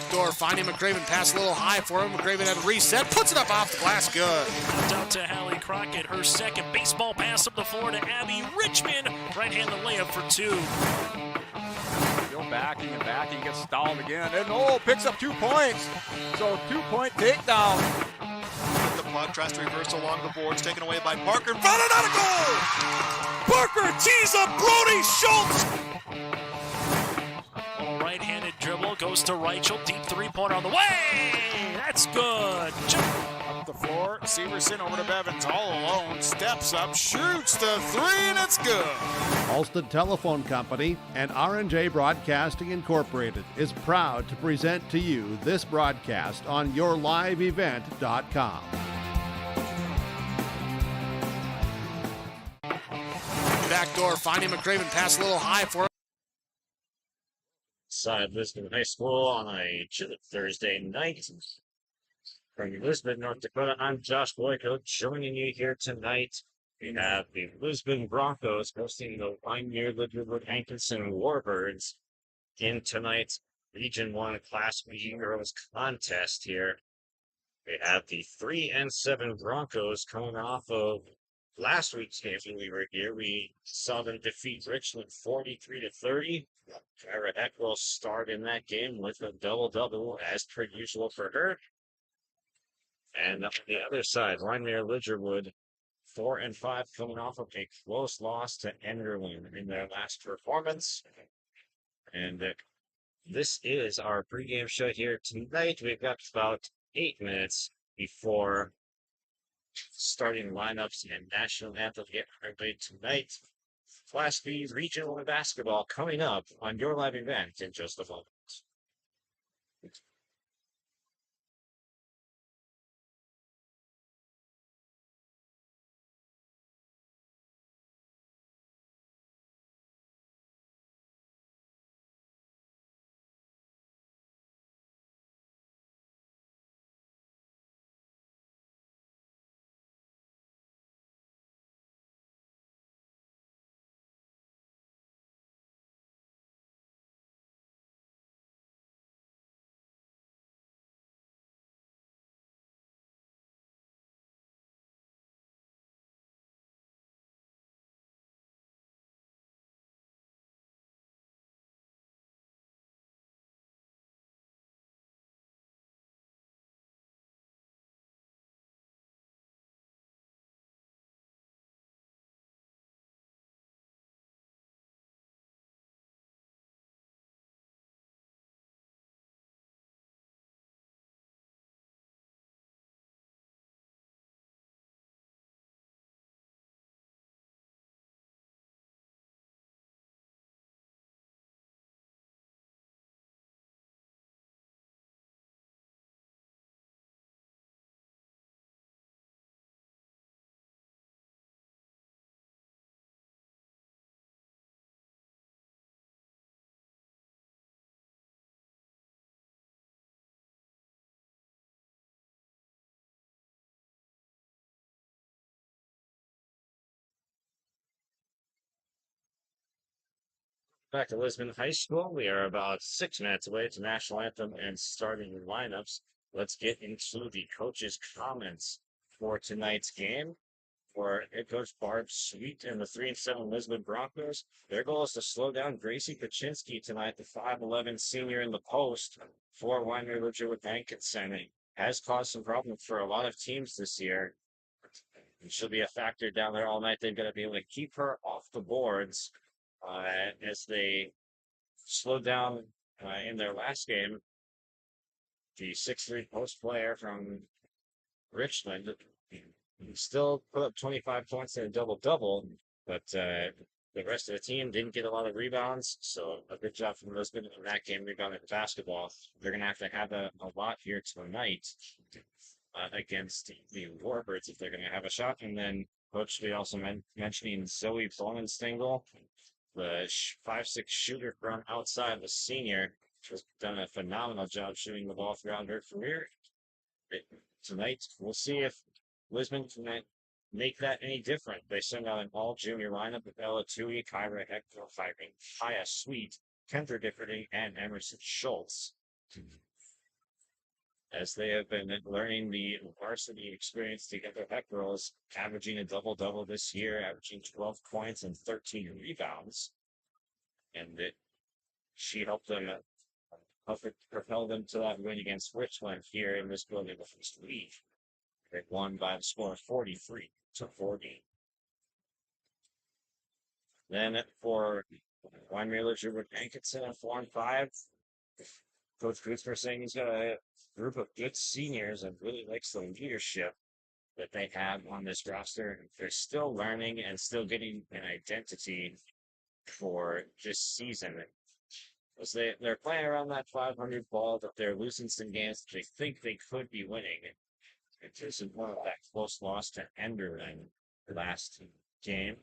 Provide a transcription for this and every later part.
Backdoor, finding McCraven, pass a little high for him. McCraven had a reset, puts it up off the glass, good. Out to Hallie Crockett, her second baseball pass up the floor to Abby Richmond. Right-handed layup for two. Still backing and backing, gets stalled again, and picks up 2 points. So 2-point takedown. The puck tries to reverse along the boards, taken away by Parker. Found it out of goal! Parker tees up Brody Schultz! Right-handed dribble, goes to Reichel, deep three-pointer on the way! That's good! Up the floor, Severson over to Bevins, all alone, steps up, shoots the three, and it's good! Alston Telephone Company and R&J Broadcasting Incorporated is proud to present to you this broadcast on yourliveevent.com. Backdoor, finding McCraven, pass a little high for him. Side Lisbon High School on a chilly Thursday night. From Lisbon, North Dakota, I'm Josh Boyko, joining you here tonight. We have the Lisbon Broncos hosting the Wyndmere Lidgerwood Hankinson Warbirds in tonight's Region 1 Class B Girls Contest here. We have the 3-7 Broncos coming off of last week's game when we were here. We saw them defeat Richland 43-30. Kyra Heck will start in that game with a double-double as per usual for her. And on the other side, Wyndmere Lidgerwood 4-5 coming off of a close loss to Enderlin in their last performance. And this is our pregame show here tonight. We've got about 8 minutes before starting lineups and national anthem get underway tonight. Class B Regional Basketball coming up on your live event in just a moment. Back to Lisbon High School. We are about 6 minutes away to national anthem and starting lineups. Let's get into the coaches' comments for tonight's game. For head coach Barb Sweet and the 3-7 Lisbon Broncos, their goal is to slow down Gracie Kaczynski tonight, the 5'11 senior in the post for Wyndmere Lidgerwood Hankinson. It has caused some problems for a lot of teams this year. And she'll be a factor down there all night. They've got to be able to keep her off the boards. As they slowed down in their last game, the 6'3 post player from Richland still put up 25 points in a double-double, but the rest of the team didn't get a lot of rebounds, so a good job from Lisbon in that game rebounding the basketball. They're going to have a lot here tonight against the Warbirds if they're going to have a shot. And then Coach, we also mentioning Zoe Blomenstingle, the 5'6 shooter from outside, the senior, has done a phenomenal job shooting the ball throughout her career. Tonight, we'll see if Lisbon can make that any different. They send out an all-junior lineup with Ella Tui, Kyra Hector, Kaya Sweet, Kendra Differty, and Emerson Schultz. as they have been learning the varsity experience together. Heck girls averaging a double-double this year, averaging 12 points and 13 rebounds. And she helped them propel them to that win against Richmond here in this building the first week. They won by the score of 43-40. Then for Wyndmere, Lidgerwood, Hankinson at 4-5. Coach Gutzmer saying he's got a group of good seniors and really likes the leadership that they have on this roster. They're still learning and still getting an identity for this season. As they're playing around that 500 ball, but they're losing some games that they think they could be winning. It isn't one of that close loss to Enderlin last game.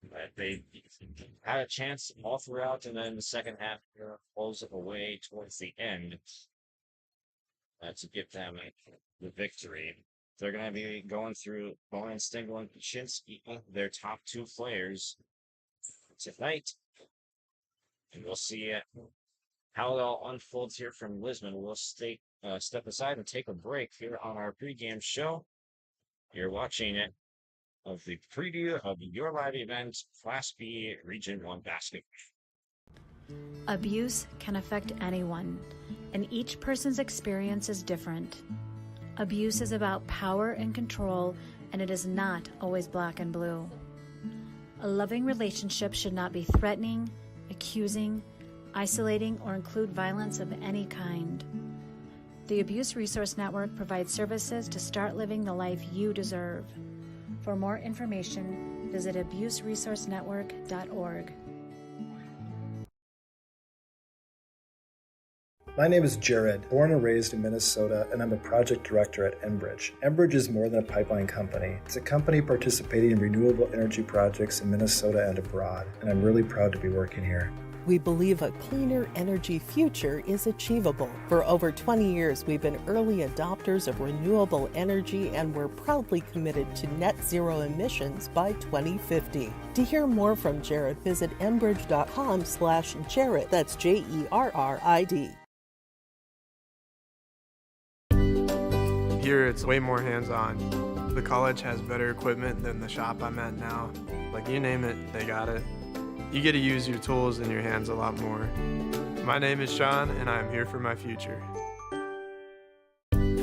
But they had a chance all throughout, and then the second half pulls it away towards the end to give them the victory. They're going to be going through Bowen, Stengel, and Kaczynski, their top two players, tonight. And we'll see how it all unfolds here from Lisbon. We'll step aside and take a break here on our pregame show. You're watching it of the preview of your live event, Class B Region 1 basketball. Abuse can affect anyone, and each person's experience is different. Abuse is about power and control, and it is not always black and blue. A loving relationship should not be threatening, accusing, isolating, or include violence of any kind. The Abuse Resource Network provides services to start living the life you deserve. For more information, visit abuseresourcenetwork.org. My name is Jared, born and raised in Minnesota, and I'm a project director at Enbridge. Enbridge is more than a pipeline company. It's a company participating in renewable energy projects in Minnesota and abroad, and I'm really proud to be working here. We believe a cleaner energy future is achievable. For over 20 years, we've been early adopters of renewable energy, and we're proudly committed to net zero emissions by 2050. To hear more from Jared, visit enbridge.com/Jared. That's JERRID. Here it's way more hands-on. The college has better equipment than the shop I'm at now. Like, you name it, they got it. You get to use your tools and your hands a lot more. My name is Sean, and I'm here for my future.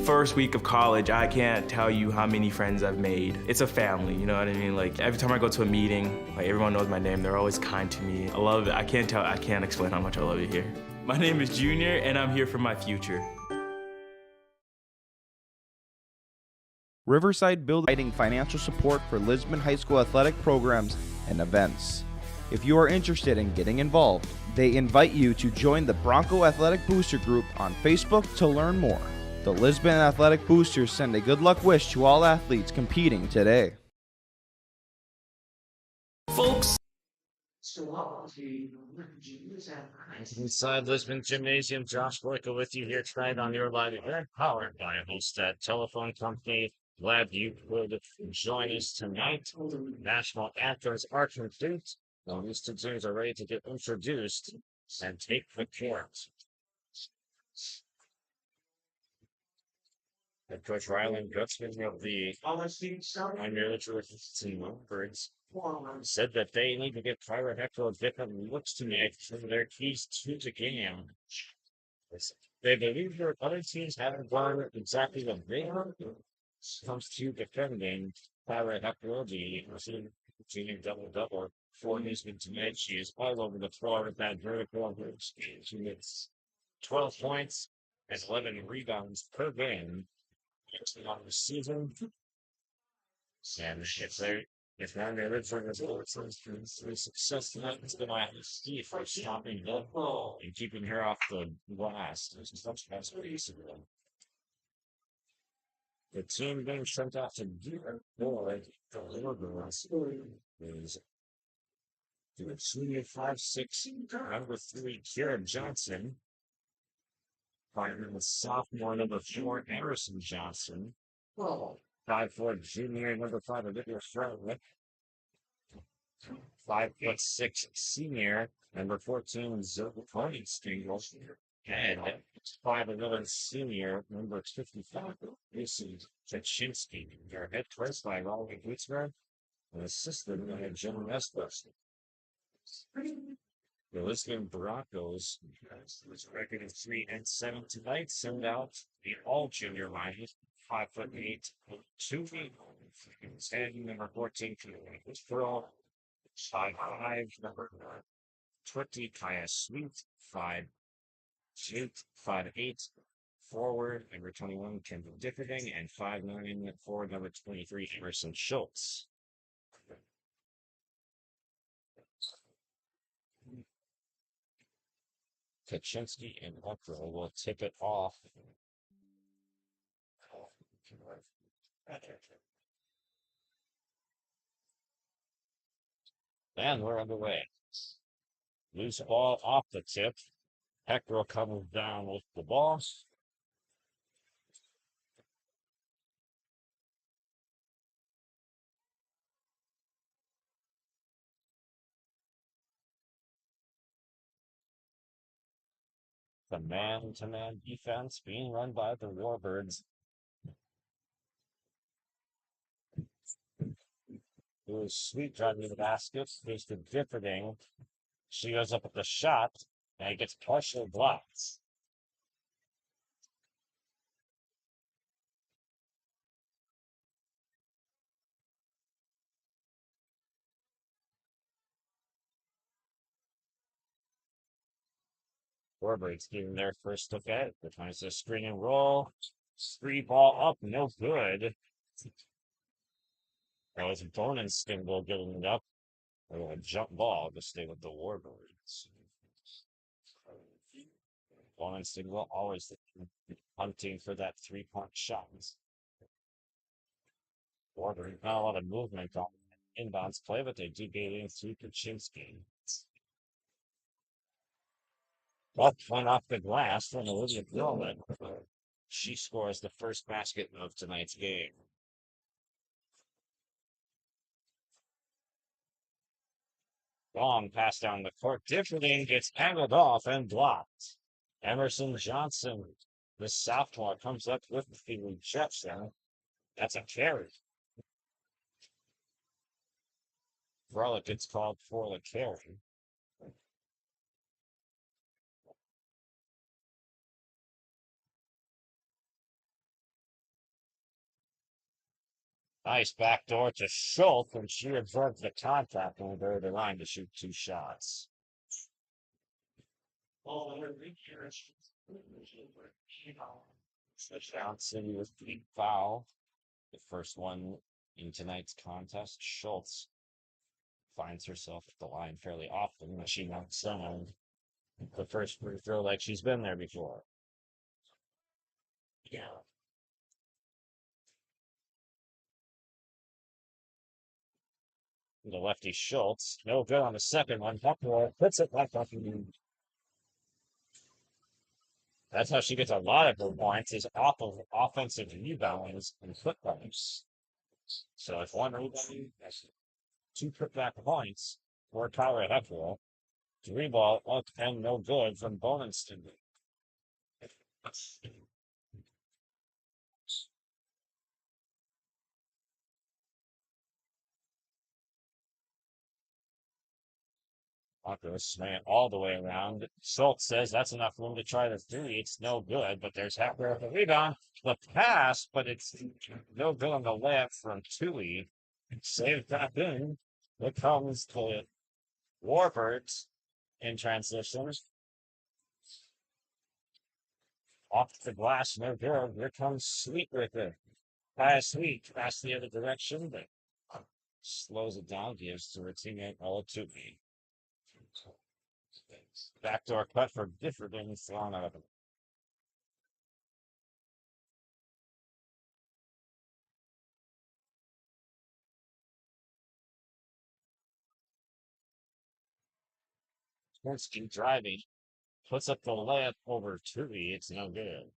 First week of college, I can't tell you how many friends I've made. It's a family, you know what I mean? Like, every time I go to a meeting, like, everyone knows my name. They're always kind to me. I love it. I can't explain how much I love it here. My name is Junior, and I'm here for my future. Riverside Building providing financial support for Lisbon High School athletic programs and events. If you are interested in getting involved, they invite you to join the Bronco Athletic Booster Group on Facebook to learn more. The Lisbon Athletic Boosters send a good luck wish to all athletes competing today. Folks. Inside Lisbon Gymnasium, Josh Boyka with you here tonight on your live event, powered by Holstead Telephone Company. Glad you could join us tonight. National anthems are complete. Now these two teams are ready to get introduced and take the court. Head coach Ryland Gutzman of the Wyndmere Birds said that they need to get Pirate Hector different looks to make for their keys to the game. They believe their other teams haven't done exactly what they want. Comes to defending Pirate Hector, the team double-double for Lisbon tonight. She is all over the floor with that vertical. She gets 12 points and 11 rebounds per game on the season. And if Wyndmere Lidgerwood has success tonight, it's going to have to see for stopping the ball and keeping her off the glass. The team being sent off to do the little girls is the senior 5'6", number 3, Kira Johnson. Partner with sophomore number 4, Emerson Johnson. 5'4", junior number 5, Olivia Frederick. 5'6", senior number 14, Zoe Stengel. And 5'11" senior, number 55, Lucy Kaczynski. Their head coach by Raleigh Wyndmere, and assistant by Jim Estes. The Lisbon Broncos, was record of 3-7 tonight, send out the all junior lineup, 5'8", 2 feet, standing number 14, Pearl, 5'5", number 20, Kaya Sweet, 5'8", 5'8", forward, number 21, Kendall Differding, and 5'9", forward, number 23, Emerson Schultz. Kaczynski and Buckrow will tip it off. And we're underway. Loose ball off the tip. Hector comes down with the ball. The man-to-man defense being run by the Warbirds. It was Sweet driving to the basket. There's the Differding. She goes up with the shot, and it gets partially blocked. Warbirds getting their first look at it. They're trying to screen and roll. Three ball up, no good. That was Bone and Stingle giving it up. A jump ball to stay with the Warbirds. Bone and Stingle always hunting for that three-point shot. Warbirds not a lot of movement on inbounds play, but they do get in through Kaczynski. Buck went off the glass from Olivia Gilman. She scores the first basket of tonight's game. Long pass down the court. Differding gets angled off and blocked. Emerson Johnson, the sophomore, comes up with the rejection. That's a carry. Frolic gets called for the carry. Nice backdoor to Schultz, and she absorbs the contact and will go to the line to shoot two shots. Johnson with the foul. The first one in tonight's contest. Schultz finds herself at the line fairly often when she knocks down the first free throw like she's been there before. Yeah. The lefty Schultz, no good on the second one. Buckrow puts it back up. That's how she gets a lot of her points, is off of offensive rebounds and putbacks. So if one rebound, that's 2 putback points for Tyler Heffel. 3 ball up and no good from Bonenston. Marcos ran all the way around. Schultz says that's enough room to try the 3. It's no good, but there's Heffler with the rebound. The pass, but it's no good on the layup from Tui. Saved back in. Here comes the Warbirds in transition. Off the glass, no good. Here comes Sweet with it. Sweet pass the other direction, but slows it down, gives to her teammate Olatupi. Backdoor cut for Differding, thrown out of it. Kernsky driving, puts up the layup over Tui. It's no good.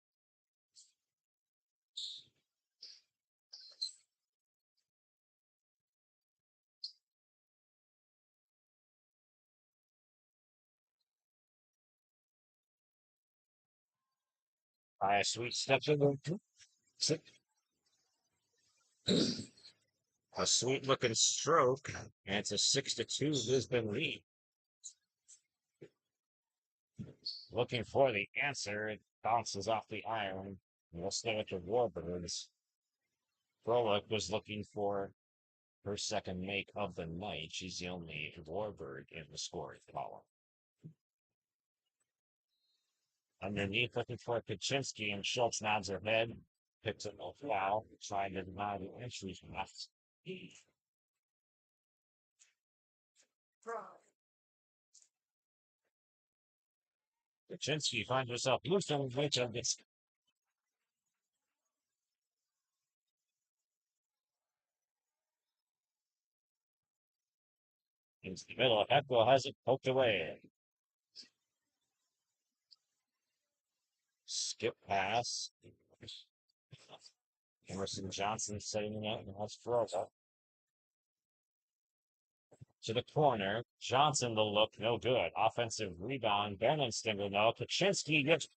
By a sweet step to the a sweet looking stroke, and it's a 6-2 Lisbon lead. Looking for the answer, it bounces off the iron. We'll stay with the Warbirds. Frolic was looking for her second make of the night. She's the only Warbird in the scoring column. Underneath, looking for Kaczynski, and Schultz nods her head, picks up a foul, trying to deny the entry from left. Kaczynski finds herself loose on the edge of this. Into the middle, Heckel has it poked away. Skip pass. Emerson Johnson setting it up, and that's Froza. To the corner. Johnson, the look, no good. Offensive rebound. Bernenstinger, no. Kaczynski gets.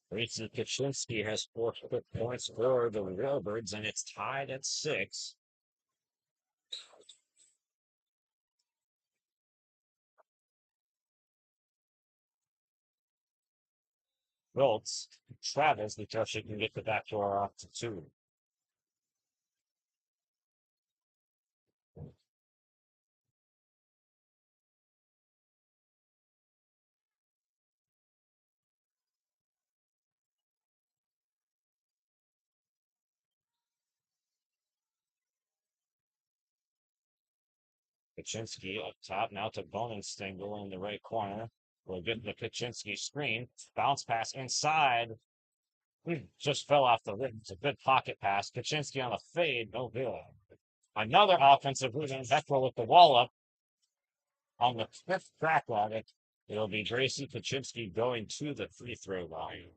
Reaches Kaczynski has 4 quick points for the Railbirds, and it's tied at 6. Schultz travels because she can get the back door off to 2. Kaczynski up top, now to Bonenstengel in the right corner. We'll get the Kaczynski screen. Bounce pass inside. Just fell off the rim. It's a good pocket pass. Kaczynski on a fade, no good. Another offensive rebound. Heckel with the wall up. On the 5th track on it, it'll be Gracie Kaczynski going to the free throw line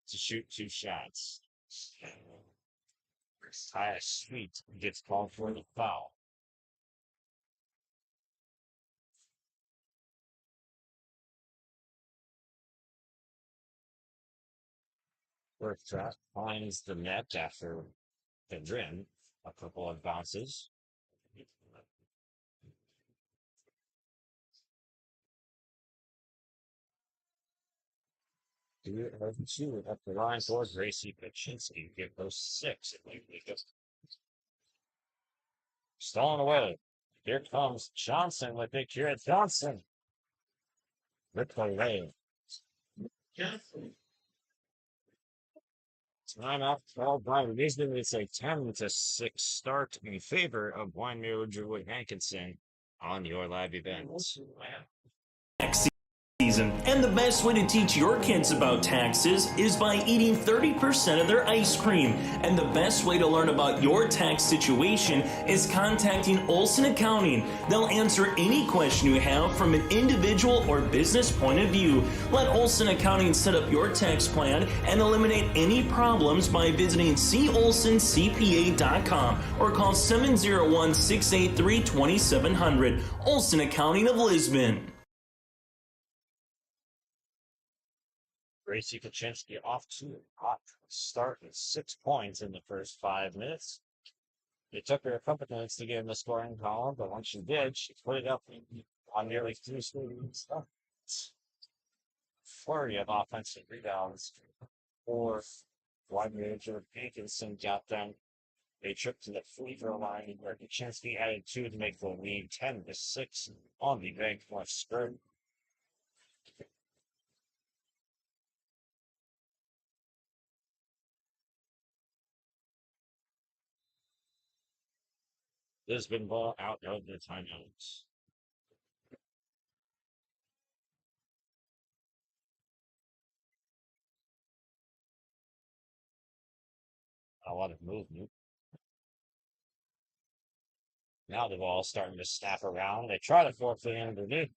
to shoot 2 shots. Tyus Sweet gets called for the foul. First shot finds the net after the rim. A couple of bounces. Two up the line for Gracie Kaczynski. Give those 6. Stolen away. Here comes Johnson with it. Here at Johnson. Ripped away. Timeout called by Lisbon. It's a 10-6 start in favor of Wyndmere Lidgerwood Hankinson on your live events. Season. And the best way to teach your kids about taxes is by eating 30% of their ice cream. And the best way to learn about your tax situation is contacting Olson Accounting. They'll answer any question you have from an individual or business point of view. Let Olson Accounting set up your tax plan and eliminate any problems by visiting colsoncpa.com or call 701-683-2700. Olson Accounting of Lisbon. Gracie Kaczynski off to a hot start with 6 points in the first 5 minutes. It took her a couple minutes to get in the scoring column, but once she did, she put it up on nearly 3 screens. Flurry of offensive rebounds for Wyndmere. Hankinson got them a trip to the free throw line where Kaczynski added 2 to make the lead 10-6 on the bank left skirt. Lisbon ball out of the timeouts. A lot of movement. Now the ball's starting to snap around. They try to force it underneath.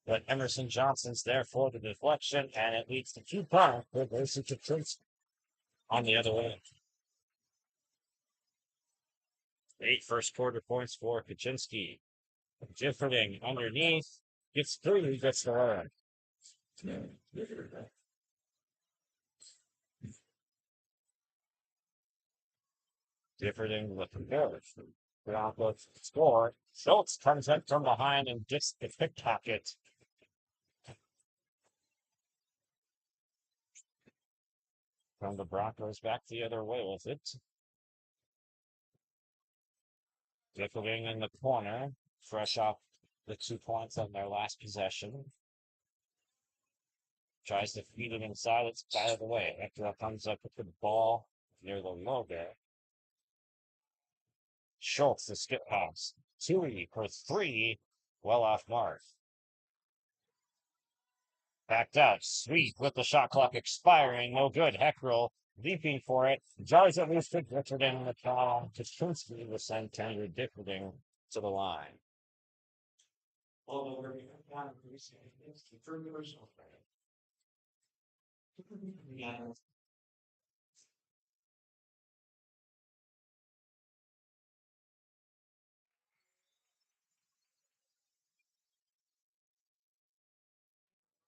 But Emerson Johnson's there for the deflection, and it leads to 2 points for Gracie Kaczynski on the other end. 8 first quarter points for Kaczynski. Giffording underneath. Gets through, gets the line. Different with the Bears. Broncos score. Schultz comes up from behind and gets the pickpocket. From the Broncos back the other way with it. Differing in the corner, fresh off the 2 points on their last possession. Tries to feed it inside, it's out of the way. Hector comes up with the ball near the logo. Schultz, the skip pass. 2 for 3, well off mark. Backed out, Sweet with the shot clock expiring, no good. Heckrell leaping for it, drives at least to Richard in the foul. Kaczynski will send Tanner Differding to the line.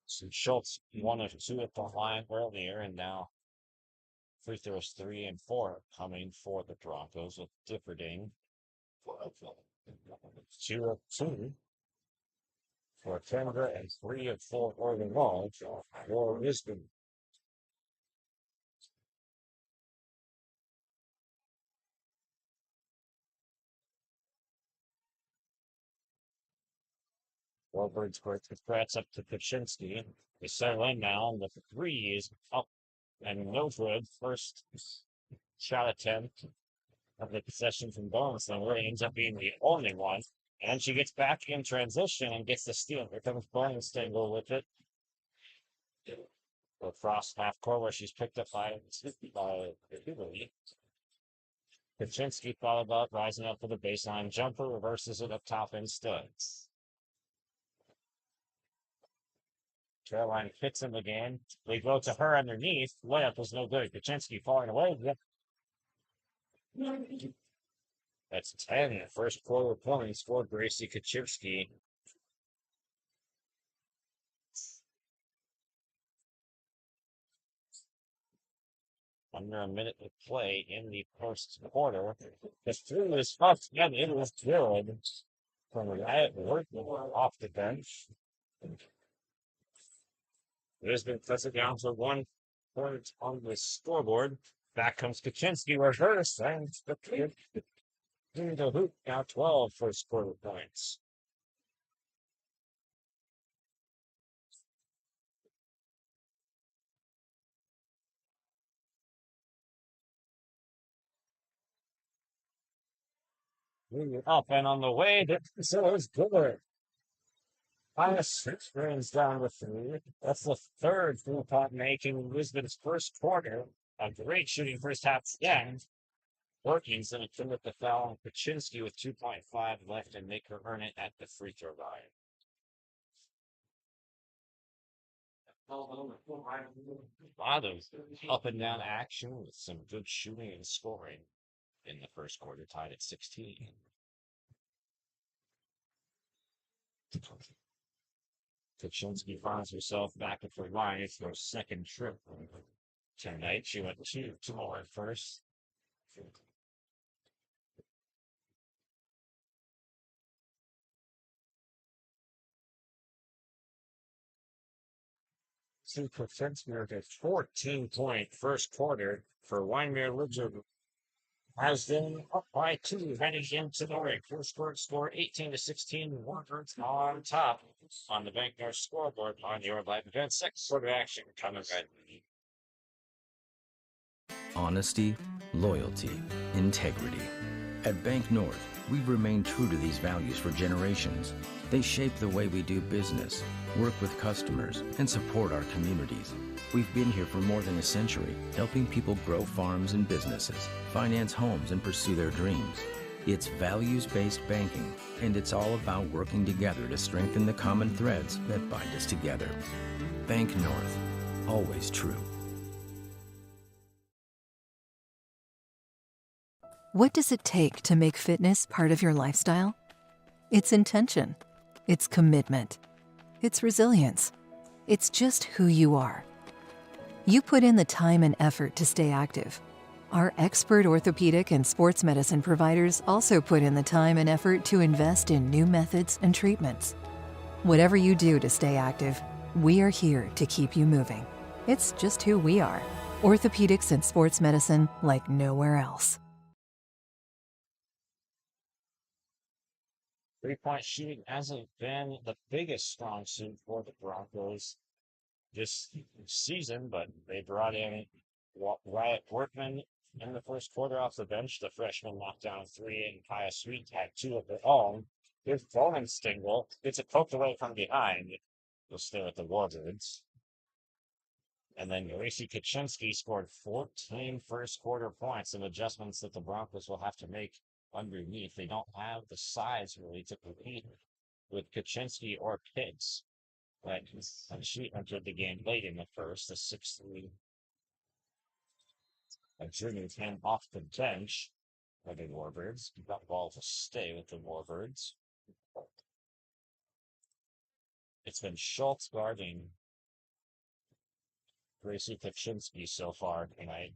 So Schultz 1 of 2 at the line earlier, and now free throws 3 and 4 coming for the Broncos with Differding. 2 of 2 for Canada and 3 of 4 overall for Lisbon. Warburg's threats up to Kaczynski. They settle in now, and the 3 is up and no good. First shot attempt of the possession from Bones, and where ends up being the only one. And she gets back in transition and gets the steal. Here comes Bones Stengel with it. Across half court where she's picked up by Hubert. Kaczynski followed up, rising up for the baseline jumper, reverses it up top and studs. Caroline hits him again. They go to her underneath. Layup was no good. Kaczynski falling away. That's 10. First quarter points for Gracie Kaczynski. Under a minute to play in the first quarter. The 3 is up and it was good from Riot Wyndmere off the bench. Lisbon cuts it down to 1 point on the scoreboard. Back comes Kaczynski, reverse, and the kid in the hoop. Now 12 first quarter points. Up and on the way, so it's good. Minus 6 brings down the 3. That's the 3rd full pot making Lisbon's first quarter. A great shooting first half again. Working's going to commit the foul on Kaczynski with 2.5 left and make her earn it at the free throw line. A lot of up and down action with some good shooting and scoring in the first quarter, tied at 16. Kaczynski finds herself back at the line for a second trip tonight. She went 2 more at first. See Kaczynski a 14-point first quarter for Wyndmere Lidgerwood. Has been up by 2 heading into the break. First quarter score 18-16. Warburg on top on the Bank North scoreboard on your live event. Second quarter action coming right. Honesty, loyalty, integrity. At Bank North, we've remained true to these values for generations. They shape the way we do business, work with customers, and support our communities. We've been here for more than a century, helping people grow farms and businesses, finance homes, and pursue their dreams. It's values-based banking, and it's all about working together to strengthen the common threads that bind us together. Bank North, always true. What does it take to make fitness part of your lifestyle? It's intention. It's commitment. It's resilience. It's just who you are. You put in the time and effort to stay active. Our expert orthopedic and sports medicine providers also put in the time and effort to invest in new methods and treatments. Whatever you do to stay active, we are here to keep you moving. It's just who we are. Orthopedics and sports medicine like nowhere else. 3-point shooting hasn't been the biggest strong suit for the Broncos this season, but they brought in Wyatt Workman in the first quarter off the bench. The freshman knocked down 3, and Kaya Sweet had 2 of their own. Here's Bowman Stingle. It's a poked away from behind. We'll stay with the Warbirds. And then Gracie Kaczynski scored 14 first quarter points, some adjustments that the Broncos will have to make underneath. They don't have the size really to compete with Kaczynski or Pitts. But she entered the game late in the first, the 6'3". Junior came off the bench by the Warbirds. Got ball to stay with the Warbirds. It's been Schultz guarding Gracie Kaczynski so far tonight.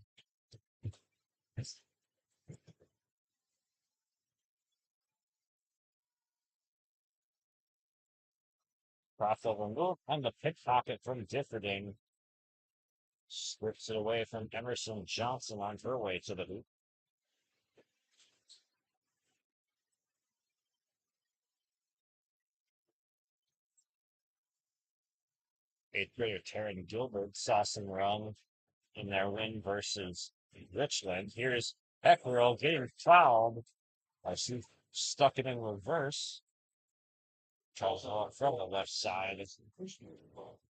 Crossover move and the pickpocket from Differding. Strips it away from Emerson Johnson on her way to the hoop. Eighth grader Taryn Gilbert saw some run in their win versus Richland. Here's Eckerl getting fouled. She stuck it in reverse. Charles from the left side.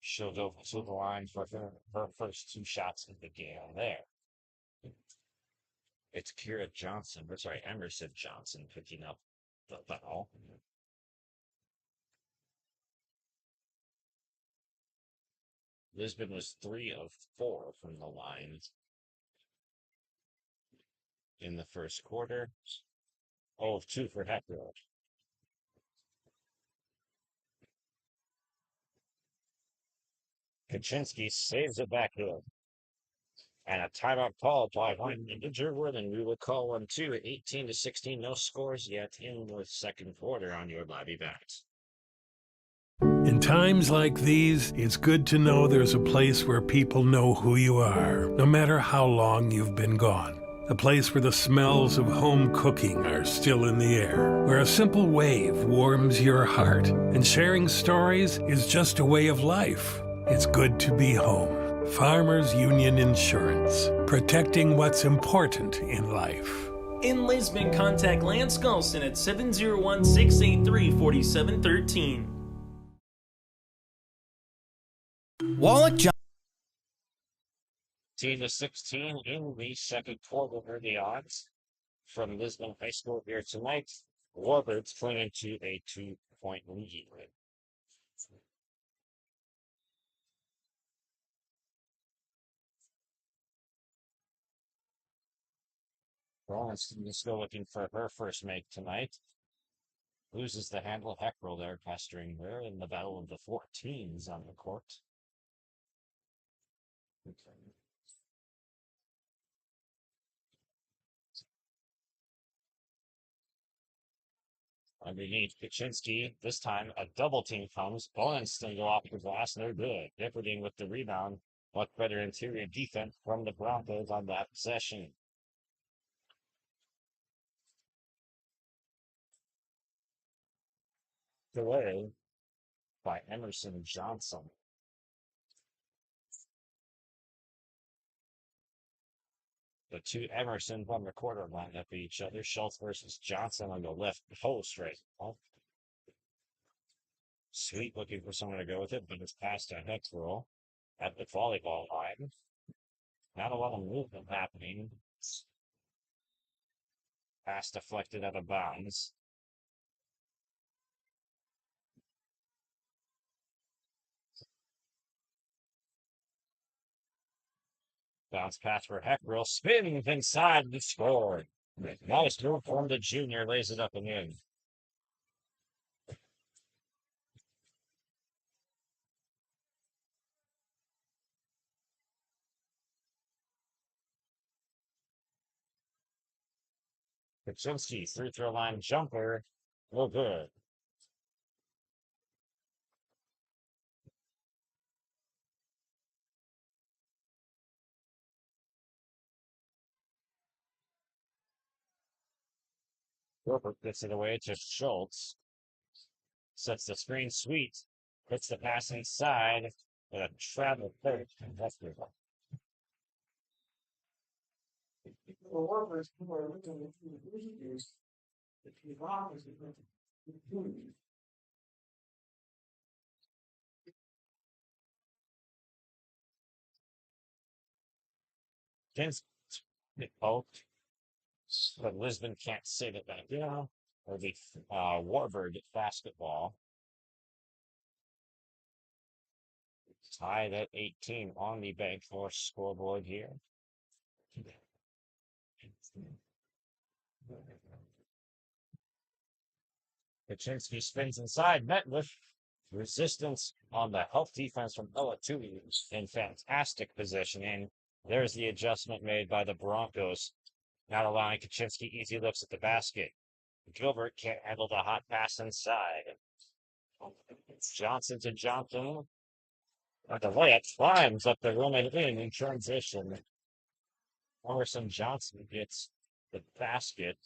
She'll go to the line for her first 2 shots of the game there. It's Emerson Johnson picking up the foul. Lisbon was 3 of 4 from the line in the first quarter. 0 of 2 for Heckroyd. Kaczynski saves it back here. And a timeout called by Lidgerwood, and we will call one too at 18-16. No scores yet in the second quarter on your live event. In times like these, it's good to know there's a place where people know who you are, no matter how long you've been gone. A place where the smells of home cooking are still in the air, where a simple wave warms your heart, and sharing stories is just a way of life. It's good to be home. Farmers Union Insurance, protecting what's important in life. In Lisbon, contact Lance Gulson at 701-683-4713. Wallach John. 18-16 in the second quarter. The odds from Lisbon High School here tonight. Warbirds clinging to a 2-point lead. Rollins is still looking for her first make tonight. Loses the handle. Heckrell there pestering her in the battle of the 14s on the court. Underneath Kaczynski, this time a double team comes. Bowens still go off the glass, no good. Differding with the rebound. Much better interior defense from the Broncos on that possession. Away by Emerson Johnson. The two Emersons on the quarter line up each other. Schultz versus Johnson on the left post right now. Sweet looking for someone to go with it, but it's passed to Hexroll at the volleyball line. Not a lot of movement happening. Pass deflected out of bounds. Bounce pass for Heckrell. Spins inside the score. Nice move from the junior. Lays it up and in. Kaczynski, free throw line jumper. No good. Gilbert gets it away to Schultz. Sets the screen sweet. Hits the pass inside with a travel third. James poked, but Lisbon can't save it back down. Or the Warburg basketball. Tied at 18 on the Bank Force scoreboard here. Kaczynski spins inside, met with resistance on the help defense from Olatui in fantastic positioning. There's the adjustment made by the Broncos, not allowing Kaczynski easy looks at the basket. Gilbert can't handle the hot pass inside. It's Johnson to Johnson. But the layup climbs up the rim and in transition. Emerson Johnson gets the basket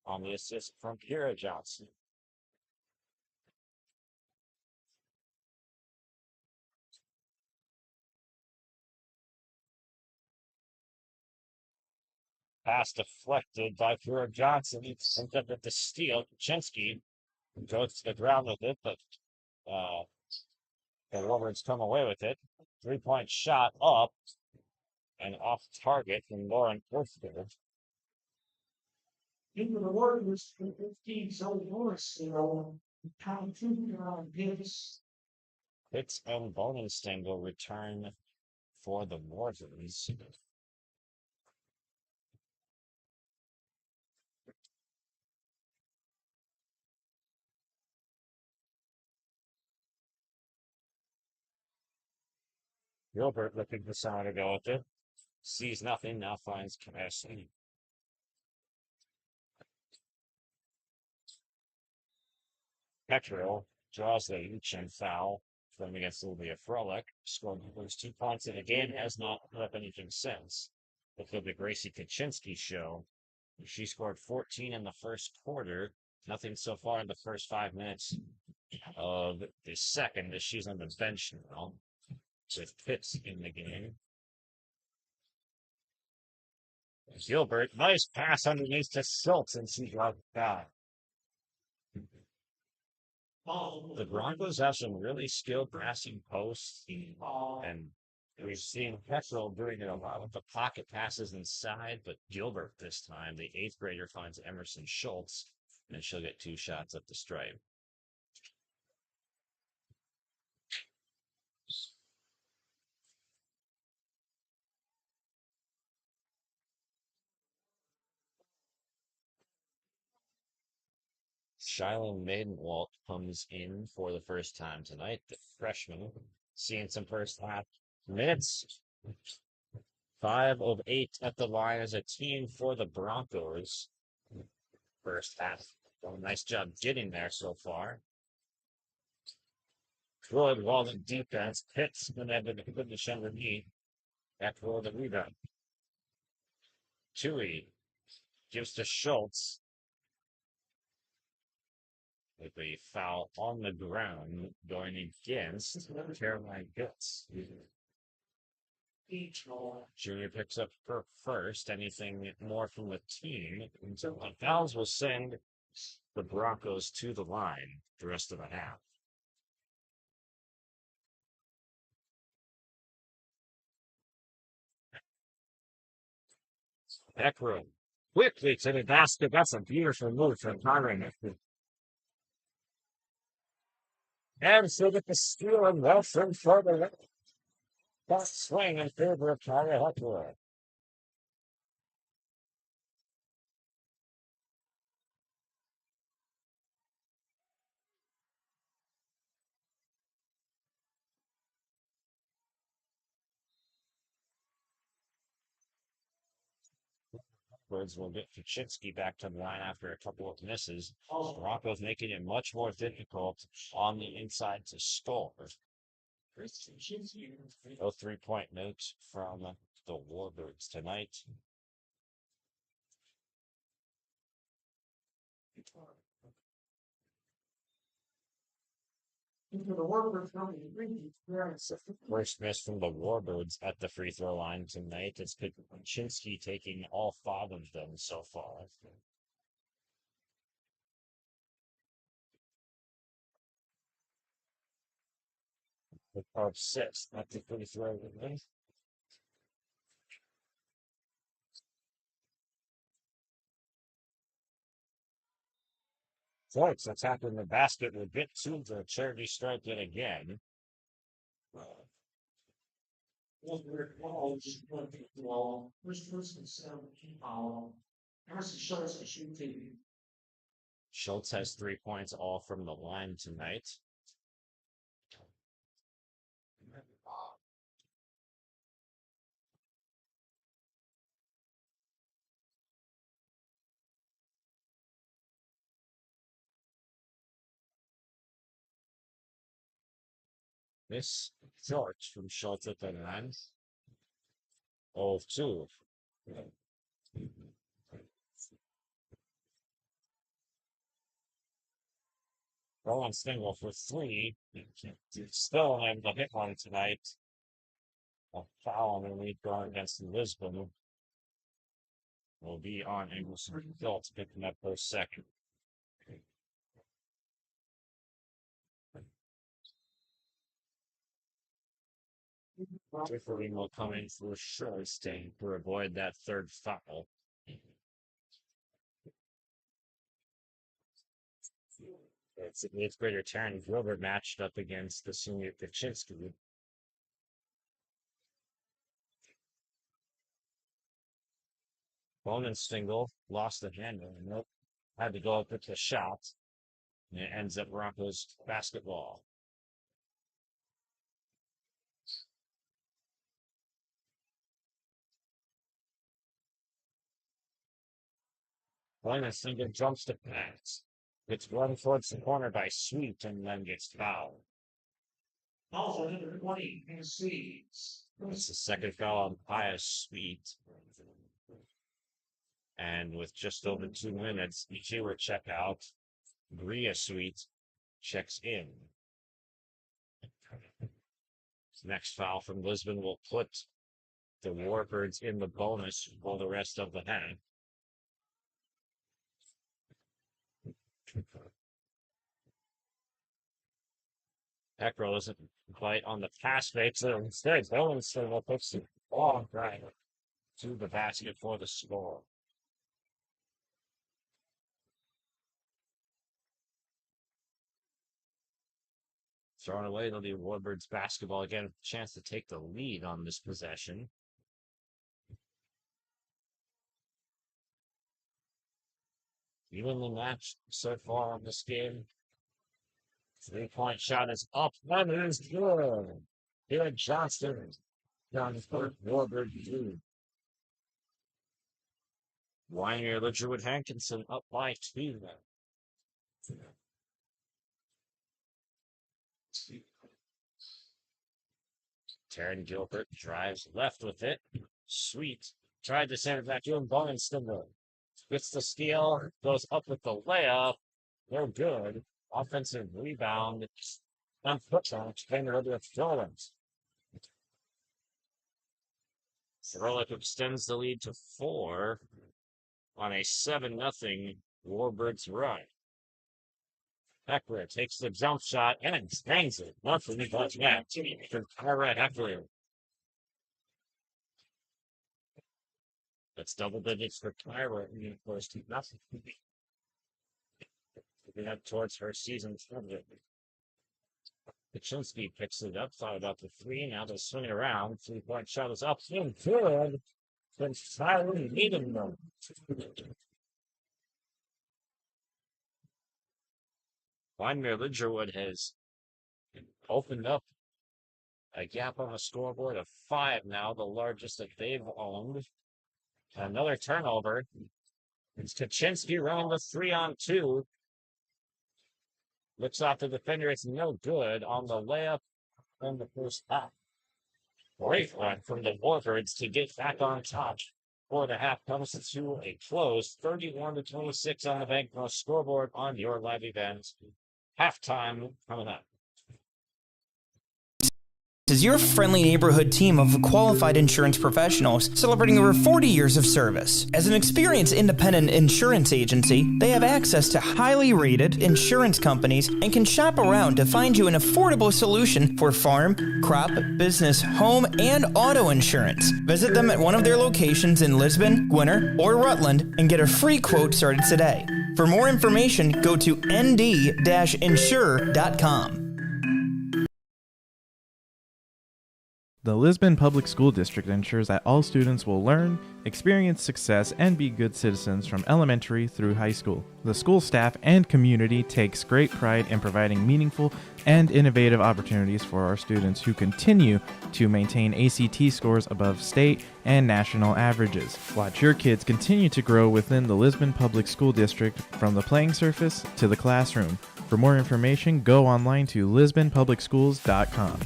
on the assist from Kira Johnson. Pass deflected by Kira Johnson. He ends up with the steal. Kaczynski goes to the ground with it, but the Wolverines come away with it. 3-point shot up and off target from Lauren Orford. Into the Warriors, 15, so Morris, pound 2 on Davis. Pitts and Bonenstein will return for the Warriors. Gilbert looking for someone to go with it. Sees nothing, now finds Cassidy. Petro draws the reach and foul from against Olivia Froelich. Scored the first 2 points in the game, has not put up anything since. Look at the Gracie Kaczynski show. She scored 14 in the first quarter. Nothing so far in the first 5 minutes of the second, as she's on the bench now. With Pitts in the game. Gilbert, nice pass underneath to Schultz, and she got that. The Broncos have some really skilled passing posts, and we've seen Petrel doing it a lot with the pocket passes inside, but Gilbert this time, the 8th grader, finds Emerson Schultz, and she'll get 2 shots up the stripe. Shiloh Maidenwalt comes in for the first time tonight. The freshman, seeing some first half minutes. 5 of 8 at the line as a team for the Broncos. First half. Done a nice job getting there so far. Good Walden defense. Pitts when they have the finish underneath. After the rebound. Tui gives to Schultz. With a foul on the ground going against Caroline Gitz. Junior picks up her first. Anything more from the team? So the fouls will send the Broncos to the line the rest of the half. Eckroom quickly to the basket. That's a beautiful move from Tyron. And so with the steal and Wilson for the back swing in favor of Tyra Heckler. Warbirds will get Kaczynski back to the line after a couple of misses. Broncos making it much more difficult on the inside to score. No 3-point notes from the Warbirds tonight. First miss from the Warbirds at the free throw line tonight. It's Kaczynski taking all 5 of them so far. The part 6 at the free throw line. Folks, attacking the basket will get to the charity stripe yet again. Schultz has 3 points all from the line tonight. This short from Schultz at the line. 0-2. Roland Stingle for 3. Still able to hit one tonight. A foul in the lead going against Lisbon will be on Engelson. Schultz picking up her second. Differing will come in for Sherstein to avoid that third foul. It's 8th grader Taryn Gilbert matched up against the senior Kaczynski. Bowman Stingle lost the handle and nope, had to go up with the shot. And it ends up Broncos basketball. Bowman Stingle jumps to pass. Gets run towards the corner by Sweet and then gets fouled. Also, number 20, Tennessee. It's the second foul on Pius Sweet. And with just over 2 minutes, Ichiro check out. Bria Sweet checks in. Next foul from Lisbon will put the Warbirds in the bonus for the rest of the half. Peckrell isn't quite on the pass fake, so instead, Bowman puts the ball right to the basket for the score. Thrown away to the Warbirds basketball again, chance to take the lead on this possession. Evenly matched so far on this game. 3-point shot is up. That is good. Here Johnston down the fourth Warbird lead. Wyndmere Lidgerwood Hankinson up by 2. Taryn Gilbert drives left with it. Sweet. Tried to send it back to him. Bowman Stingle gets the steal. Goes up with the layup. They're good. Offensive rebound. And football. Trainer over at Frolich. Frolich extends the lead to 4 on a 7-0 Warbirds run. Heckler takes the jump shot and bangs it. Nothing but net for Tyra Heckler. That's double digits for Tyra in the first 2 nothing. We head towards her season tournament. Kaczynski picks it up, thought about the 3, now they'll swing it around. 3-point shot is up and good. But Tyra needing them. Wyndmere Lidgerwood has opened up a gap on the scoreboard of 5 now, the largest that they've owned. Another turnover. It's Kaczynski running the 3-on-2. Looks off the defender. It's no good on the layup in the first half. Great run from the Warbirds to get back on top. Before the half comes to a close, 31-26 on the Banknote scoreboard on your live event. Halftime coming up. Is your friendly neighborhood team of qualified insurance professionals celebrating over 40 years of service. As an experienced independent insurance agency, they have access to highly rated insurance companies and can shop around to find you an affordable solution for farm, crop, business, home, and auto insurance. Visit them at one of their locations in Lisbon, Wyndmere, or Rutland and get a free quote started today. For more information, go to nd-insure.com. The Lisbon Public School District ensures that all students will learn, experience success, and be good citizens from elementary through high school. The school staff and community takes great pride in providing meaningful and innovative opportunities for our students who continue to maintain ACT scores above state and national averages. Watch your kids continue to grow within the Lisbon Public School District from the playing surface to the classroom. For more information, go online to lisbonpublicschools.com.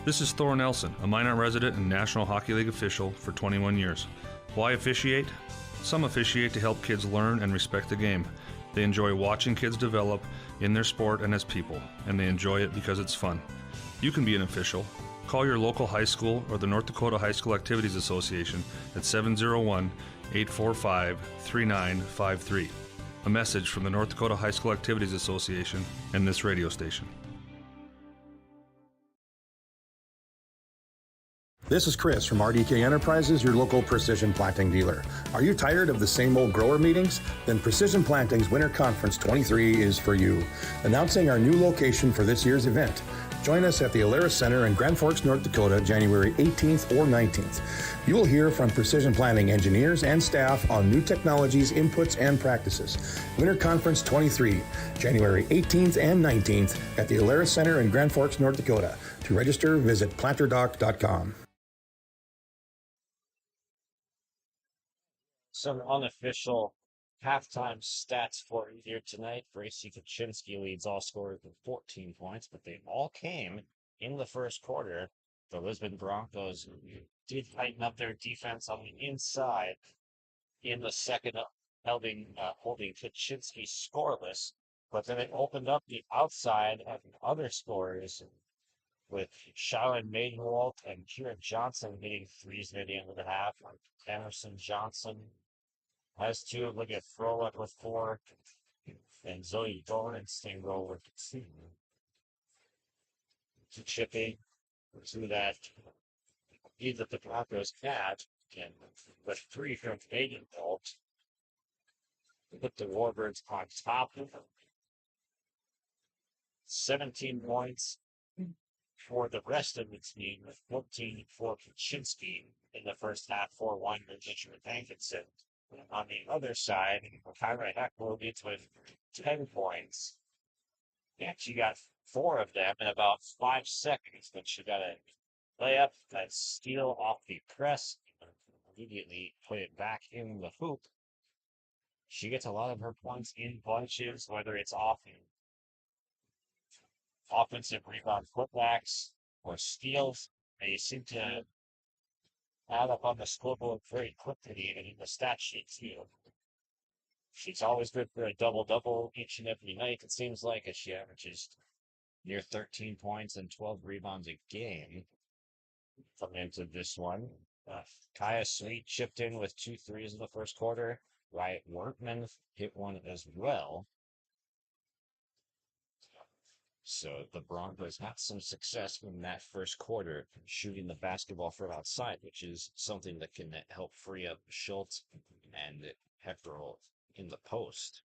This is Thor Nelson, a Minot resident and National Hockey League official for 21 years. Why officiate? Some officiate to help kids learn and respect the game. They enjoy watching kids develop in their sport and as people, and they enjoy it because it's fun. You can be an official. Call your local high school or the North Dakota High School Activities Association at 701-845-3953. A message from the North Dakota High School Activities Association and this radio station. This is Chris from RDK Enterprises, your local precision planting dealer. Are you tired of the same old grower meetings? Then Precision Planting's Winter Conference 23 is for you. Announcing our new location for this year's event. Join us at the Alaris Center in Grand Forks, North Dakota, January 18th or 19th. You will hear from Precision Planting engineers and staff on new technologies, inputs, and practices. Winter Conference 23, January 18th and 19th at the Alaris Center in Grand Forks, North Dakota. To register, visit planterdoc.com. Some unofficial halftime stats for you here tonight. Gracie Kaczynski leads all scorers with 14 points, but they all came in the first quarter. The Lisbon Broncos did tighten up their defense on the inside in the second, holding Kaczynski scoreless, but then it opened up the outside of other scorers with Sharon Maidenwald and Kieran Johnson hitting threes near the end of the half. Emerson Johnson has two. Look at Froelich with 4. And Zoe Dornstein with 2. To chipping to that lead that the Broncos had. And with 3 from Maidenwald to put the Warbirds on top. 17 points for the rest of the team, with 14 for Kaczynski in the first half, 4 Wyndmere, Richard Hankinson. On the other side, Kyra Heckler leads with 10 points. And she got 4 of them in about 5 seconds, but she got a layup, a steal off the press, and immediately put it back in the hoop. She gets a lot of her points in bunches, whether it's off offensive rebound putbacks or steals. They seem to add up on the scoreboard very quickly and in the stat sheet too. She's always good for a double-double each and every night, it seems like, as she averages near 13 points and 12 rebounds a game coming into this one. Kaya Sweet chipped in with 2 threes in the first quarter. Wyatt Workman hit one as well. So the Broncos had some success in that first quarter shooting the basketball from outside, which is something that can help free up Schultz and Hectorol in the post.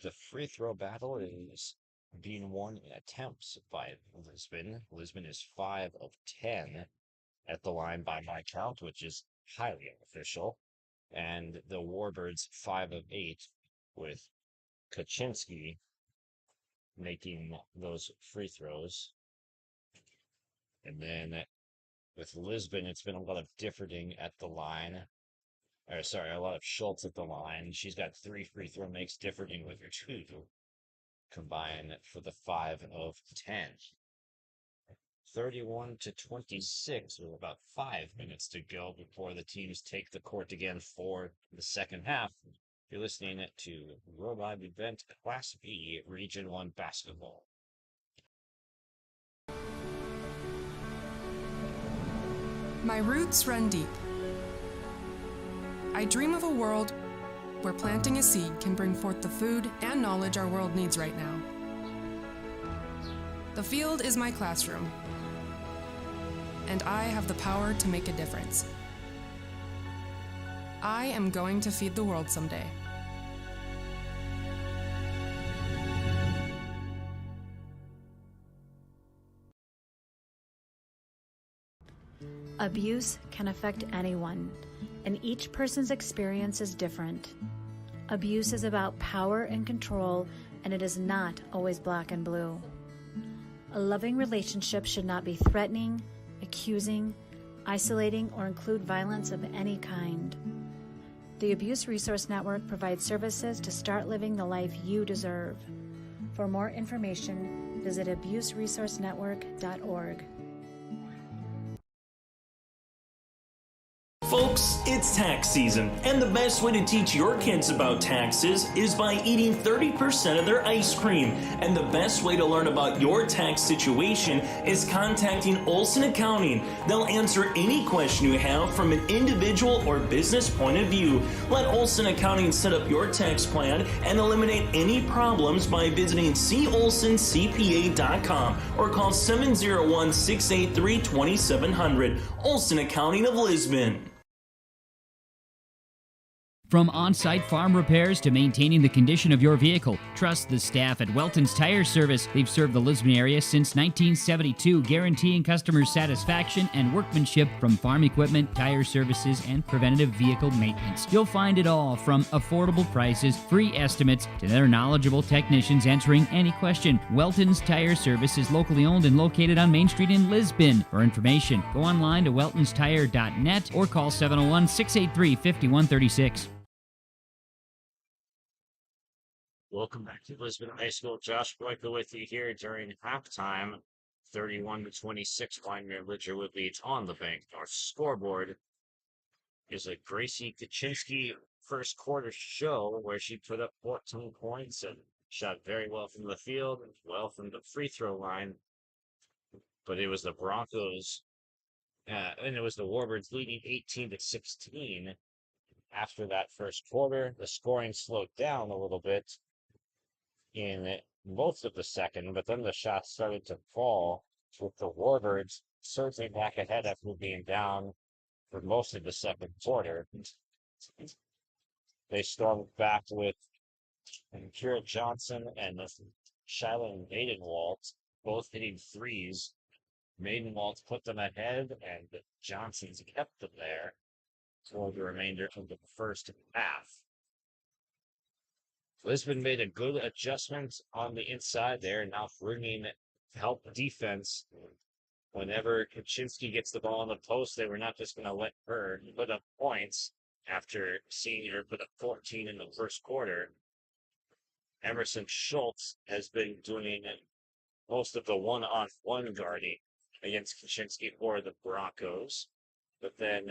The free throw battle is being won in attempts by Lisbon. Lisbon is 5 of 10 at the line by my count, which is highly unofficial. And the Warbirds 5 of 8 with Kaczynski making those free throws. And then with Lisbon, it's been a lot of differing at the line. Or sorry, a lot of Schultz at the line. She's got 3 free throw makes, differing with her 2 combined for the 5 of 10. 31-26 with about 5 minutes to go before the teams take the court again for the second half. You're listening to Robot Event Class B Region 1 basketball. My roots run deep. I dream of a world where planting a seed can bring forth the food and knowledge our world needs right now. The field is my classroom, and I have the power to make a difference. I am going to feed the world someday. Abuse can affect anyone, and each person's experience is different. Abuse is about power and control, and it is not always black and blue. A loving relationship should not be threatening, accusing, isolating, or include violence of any kind. The Abuse Resource Network provides services to start living the life you deserve. For more information, visit abuseresourcenetwork.org. Folks, it's tax season, and the best way to teach your kids about taxes is by eating 30% of their ice cream. And the best way to learn about your tax situation is contacting Olson Accounting. They'll answer any question you have from an individual or business point of view. Let Olson Accounting set up your tax plan and eliminate any problems by visiting colsoncpa.com or call 701-683-2700. Olson Accounting of Lisbon. From on-site farm repairs to maintaining the condition of your vehicle, trust the staff at Welton's Tire Service. They've served the Lisbon area since 1972, guaranteeing customer satisfaction and workmanship from farm equipment, tire services, and preventative vehicle maintenance. You'll find it all from affordable prices, free estimates, to their knowledgeable technicians answering any question. Welton's Tire Service is locally owned and located on Main Street in Lisbon. For information, go online to weltonstire.net or call 701-683-5136. Welcome back to Lisbon High School. Josh Boyka with you here during halftime. 31-26, Wyndmere Lidgerwood leads on the Bank North scoreboard. Is a Gracie Kaczynski first quarter show where she put up 14 points and shot very well from the field and well from the free throw line. But it was the Broncos, and it was the Warbirds leading 18-16. After that first quarter, the scoring slowed down a little bit in most of the second, but then the shots started to fall with the Warbirds surging back ahead after being down for most of the second quarter. They stormed back with Kira Johnson and Shylin Maidenwalt both hitting threes. Maidenwalt put them ahead, and Johnson's kept them there for the remainder of the first half. Lisbon made a good adjustment on the inside there, now bringing help defense. Whenever Kaczynski gets the ball in the post, they were not just going to let her put up points after seeing her put up 14 in the first quarter. Emerson Schultz has been doing most of the one-on-one guarding against Kaczynski for the Broncos. But then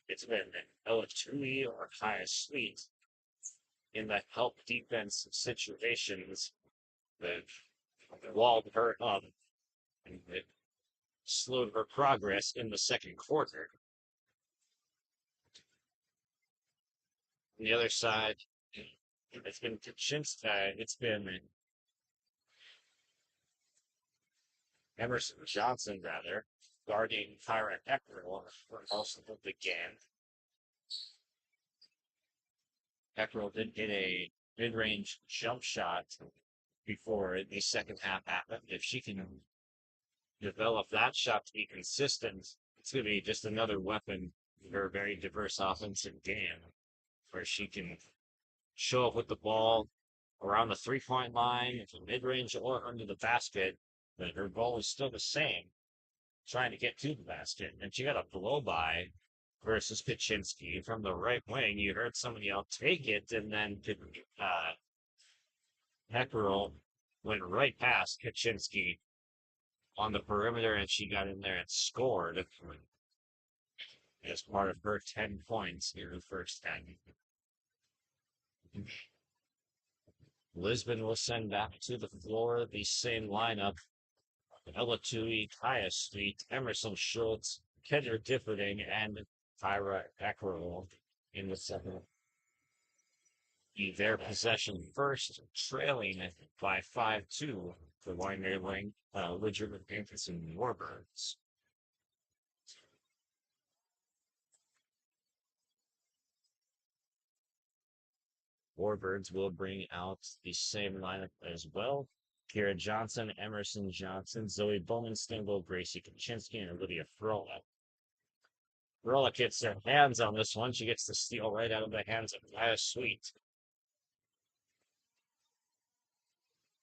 it's been Ella Tui or Kaya Sweet in the help defense situations that walled her up and it slowed her progress in the second quarter. On the other side, it's been Emerson Johnson, guarding Kyra Eckerl for most of the game. Eckerl did get a mid-range jump shot before the second half happened. If she can develop that shot to be consistent, it's going to be just another weapon for a very diverse offensive game where she can show up with the ball around the three-point line, if mid-range or under the basket, but her goal is still the same. trying to get to the basket, and she got a blow by versus Kaczynski from the right wing. You heard somebody else take it, and then Heckerel went right past Kaczynski on the perimeter, and she got in there and scored as part of her 10 points in the first 10. Lisbon will send back to the floor the same lineup. Ella Tui, Kaya Street, Emerson Schultz, Kendra Differding, and Tyra Eckerl in the second. Their possession first, trailing by 5-2 for Wyndmere Lidgerwood Panthers and Warbirds. Warbirds will bring out the same lineup as well. Kira Johnson, Emerson Johnson, Zoe Bowman-Stingle, Gracie Kaczynski, and Olivia Frola. Frola gets her hands on this one. She gets the steal right out of the hands of Kaya Sweet.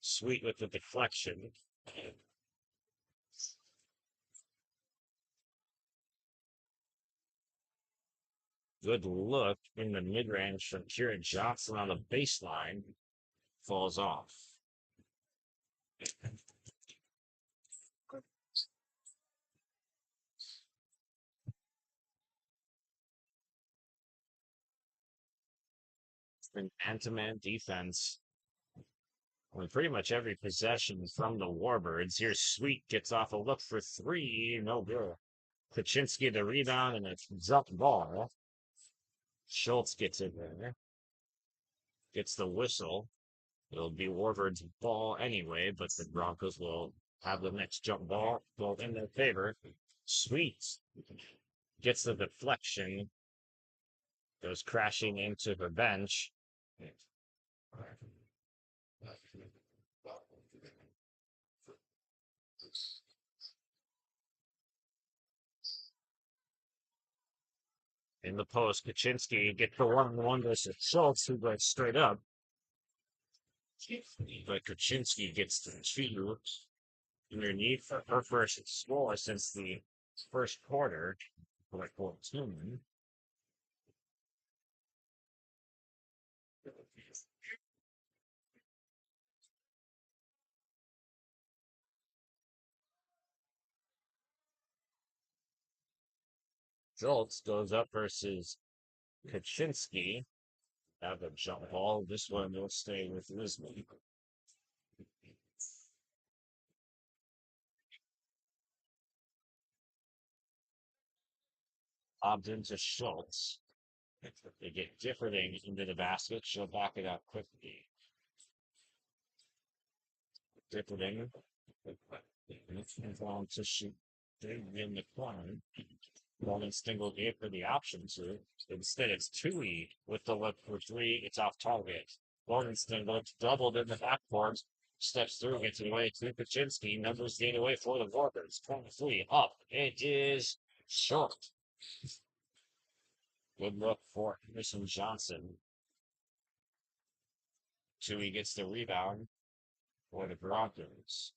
Sweet with the deflection. Good look in the mid-range from Kira Johnson on the baseline. Falls off. An man-to-man defense on pretty much every possession from the Warbirds. Here, Sweet gets off a look for three. No good. Kaczynski the rebound and a jump ball. Schultz gets in there. Gets the whistle. It'll be Warbirds' ball anyway, but the Broncos will have the next jump ball go in their favor. Sweet gets the deflection. Goes crashing into the bench. In the post, Kaczynski gets the 1-on-1 versus Schultz, who goes straight up. But Kaczynski gets the 2 underneath for her first score since the first quarter, for 14. Schultz goes up versus Kaczynski. Have a jump ball. This one will stay with Lisbon. Obden to Schultz. They get Differding into the basket. She'll back it up quickly. Differding. On to shoot in the corner. Bowman-Stingle gave her the option to. Instead, it's Tui with the look for 3. It's off target. Bowman-Stingle doubled in the backcourt. Steps through, gets it away to Kaczynski. Numbers gain away for the Warbirds. 23 up. It is short. Good look for Emerson Johnson. Tui gets the rebound for the Broncos.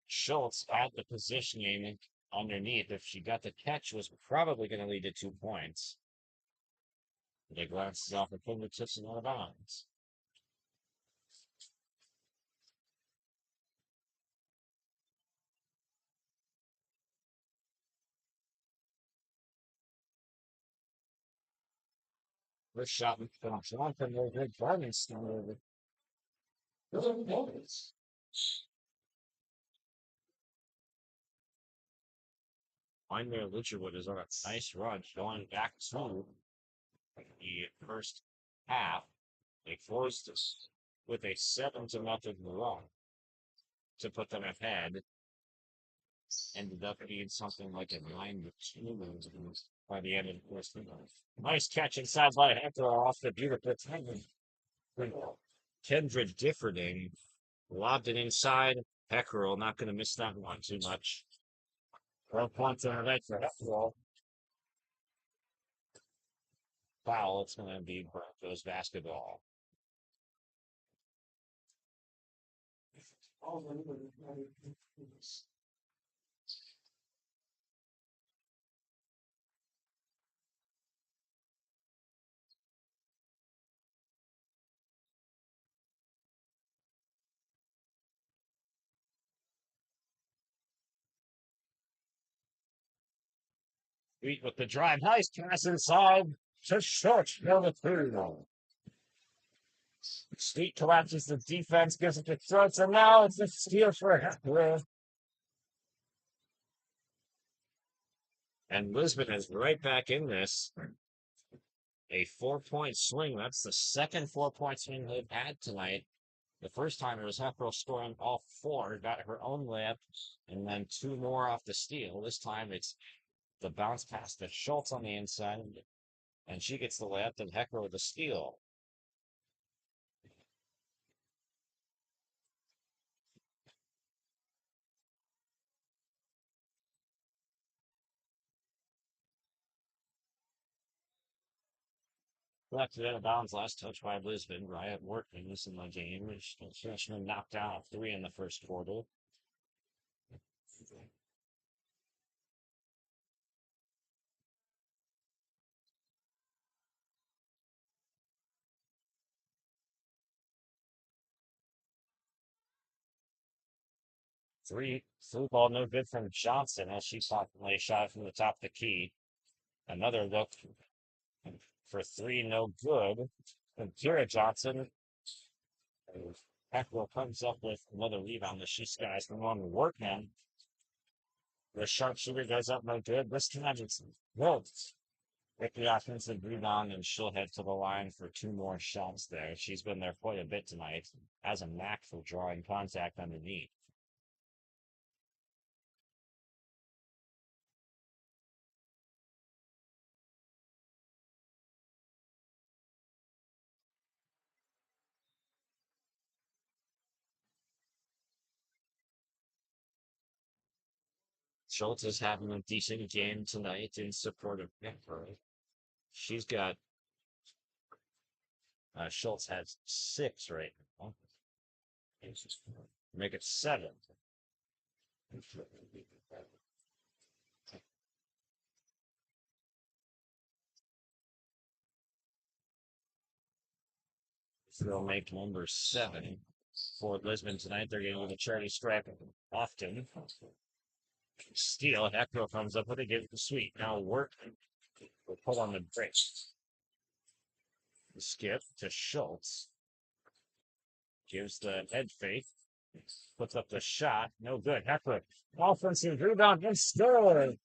Schultz had the positioning underneath. If she got the catch, was probably going to lead to 2 points. They glances off the fingertips and out of bounds. First shot from Johnson over Barnington over. Wyndmere Lidgerwood is on a nice run going back to the first half. They closed this with a 7-0 run to put them ahead. Ended up being something like a 9-2 by the end of the first half. Nice catch inside by Hector off the beautiful time. Kendra Differding lobbed it inside. Heckerl not going to miss that one too much. 12 points on the night for Heckerl. Foul. It's going to be Broncos basketball. Sweet with the drive. Nice pass inside to short for the through. Sweet collapses the defense, gives it to Throats, and now it's a steal for Heckler. And Lisbon is right back in this. A 4-point swing. That's the second 4-point swing they've had tonight. The first time it was Heckler scoring all four, got her own layup, and then two more off the steal. This time it's the bounce pass to Schultz on the inside, and she gets the layup, and Heckler with the steal. Collected out of bounds, last touch by Lisbon. Riot working this in the game. Freshman knocked out 3 in the first quarter. Three ball, no good from Johnson as she softly shot from the top of the key. Another look for 3, no good. And Kira Johnson, Heckler comes up with another rebound that she skies from one workman. The sharpshooter goes up, no good. This time it's Wilkes with the offensive rebound, and she'll head to the line for 2 more shots there. She's been there quite a bit tonight. Has a knack for drawing contact underneath. Schultz is having a decent game tonight in support of Heckler. She's got Schultz has 6 right now. Make it 7. They'll make number 7 for Lisbon tonight. They're getting with a charity stripe often. Steal. Heckler comes up with it, gives it to Sweet. Now work. We'll pull on the break. Skip to Schultz. Gives the head fake. Puts up the shot. No good. Heckler. Offensive rebound and score.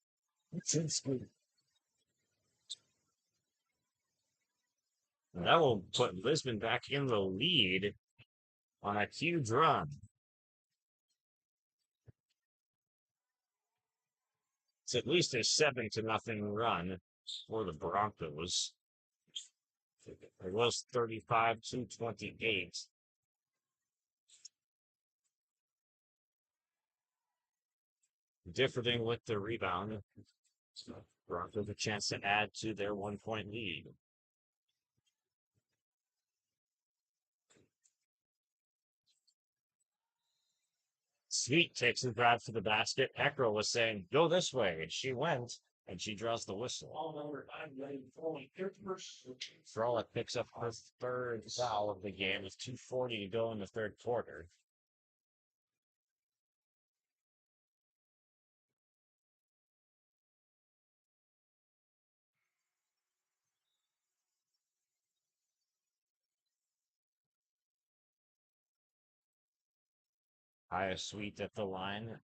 That will put Lisbon back in the lead on a huge run. It's at least a 7-0 run for the Broncos. It was 35-28. Differing with the rebound. Broncos a chance to add to their 1-point lead. Sweet takes the drive to the basket. Heckler was saying, go this way. And she went, and she draws the whistle. Frolic picks up her 3rd foul of the game with 2:40 to go in the 3rd quarter. Aya Sweet at the line.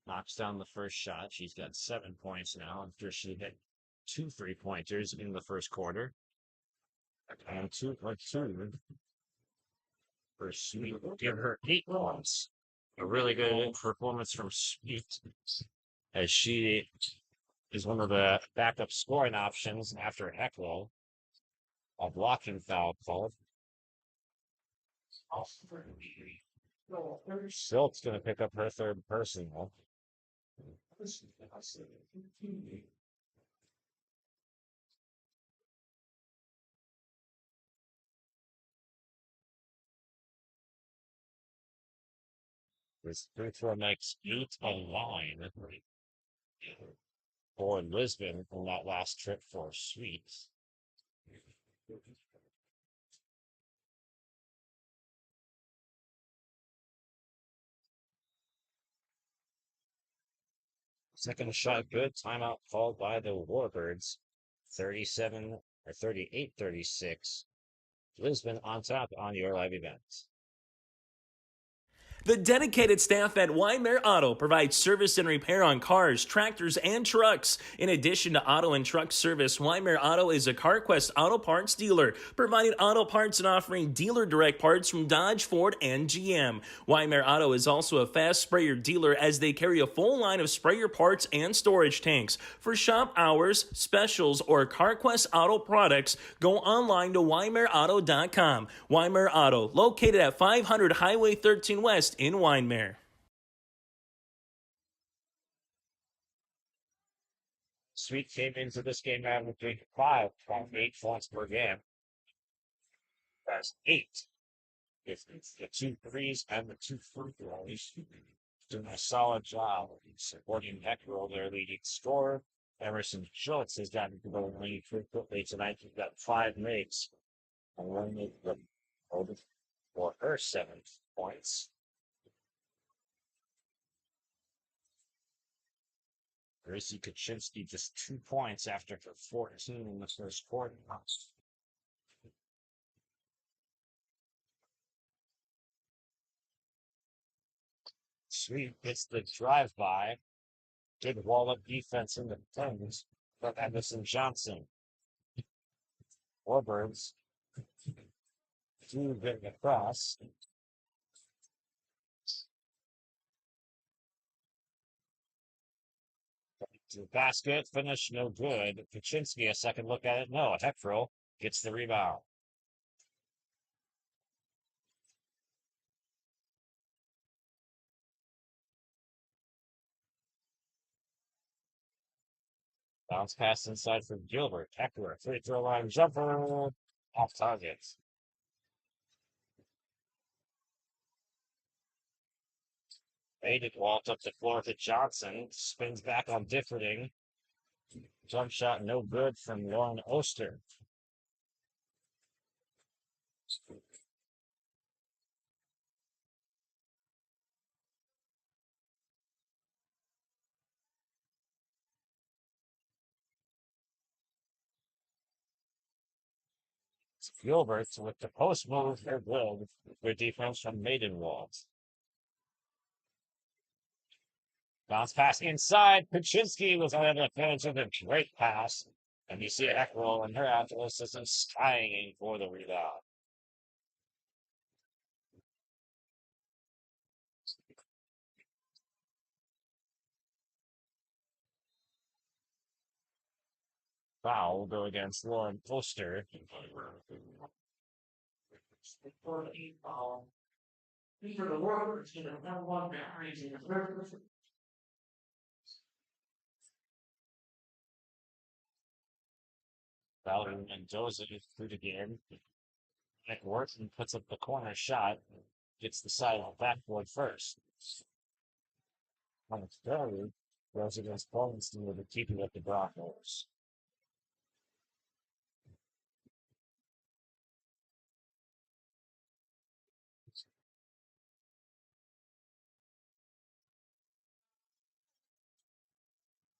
Knocks down the first shot. She's got 7 points now after she hit 2 3-pointers in the first quarter. And 2 for Sweet. Give her 8 points. A really good performance from Sweet as she is one of the backup scoring options after Heckler. A blocking foul called. Schultz going to pick up her 3rd personal. His free throw makes 8 and 9 for Lisbon on that last trip for sweep. Second shot good. Timeout called by the Warbirds. 37 or 38-36. Lisbon on top on your live event. The dedicated staff at Wyndmere Auto provides service and repair on cars, tractors, and trucks. In addition to auto and truck service, Wyndmere Auto is a CarQuest auto parts dealer, providing auto parts and offering dealer direct parts from Dodge, Ford, and GM. Wyndmere Auto is also a fast sprayer dealer as they carry a full line of sprayer parts and storage tanks. For shop hours, specials, or CarQuest auto products, go online to WyndmereAuto.com. Wyndmere Auto, located at 500 Highway 13 West in Wyndmere. Sweet came into this game averaging 5.8 points per game. That's 8. If it's the 2 threes and the 2 free throws, doing a solid job supporting Heckrell, their leading scorer. Emerson Schultz has gotten to the lead frequently tonight. He's got 5 makes and one make for her 7 points. Gracie Kaczynski just 2 points after her 14 in the first quarter. Sweet gets the drive-by. Good wall-up defense in the Thames from Anderson Johnson. Warbirds getting across. To the basket, finish no good. Kaczynski, a second look at it. No, Heckrell gets the rebound. Bounce pass inside for Gilbert. Heckrell, free throw line jumper. Off target. Faded walked up the floor to Johnson. Spins back on Differding. Jump shot no good from Lauren Oster. Gilbert with the post move. They're good. Good defense from Maidenwald. Bounce pass inside. Kaczynski was unable to finish with a great pass. And you see Heckrell and her athleticism skying for the rebound. Foul will go against Lauren Oster. Valerie Mendoza is through the game. Nick Wharton puts up the corner shot. Gets the side of the backboard first. Alex Valerie goes against Bollingston with a keeper at the Broncos.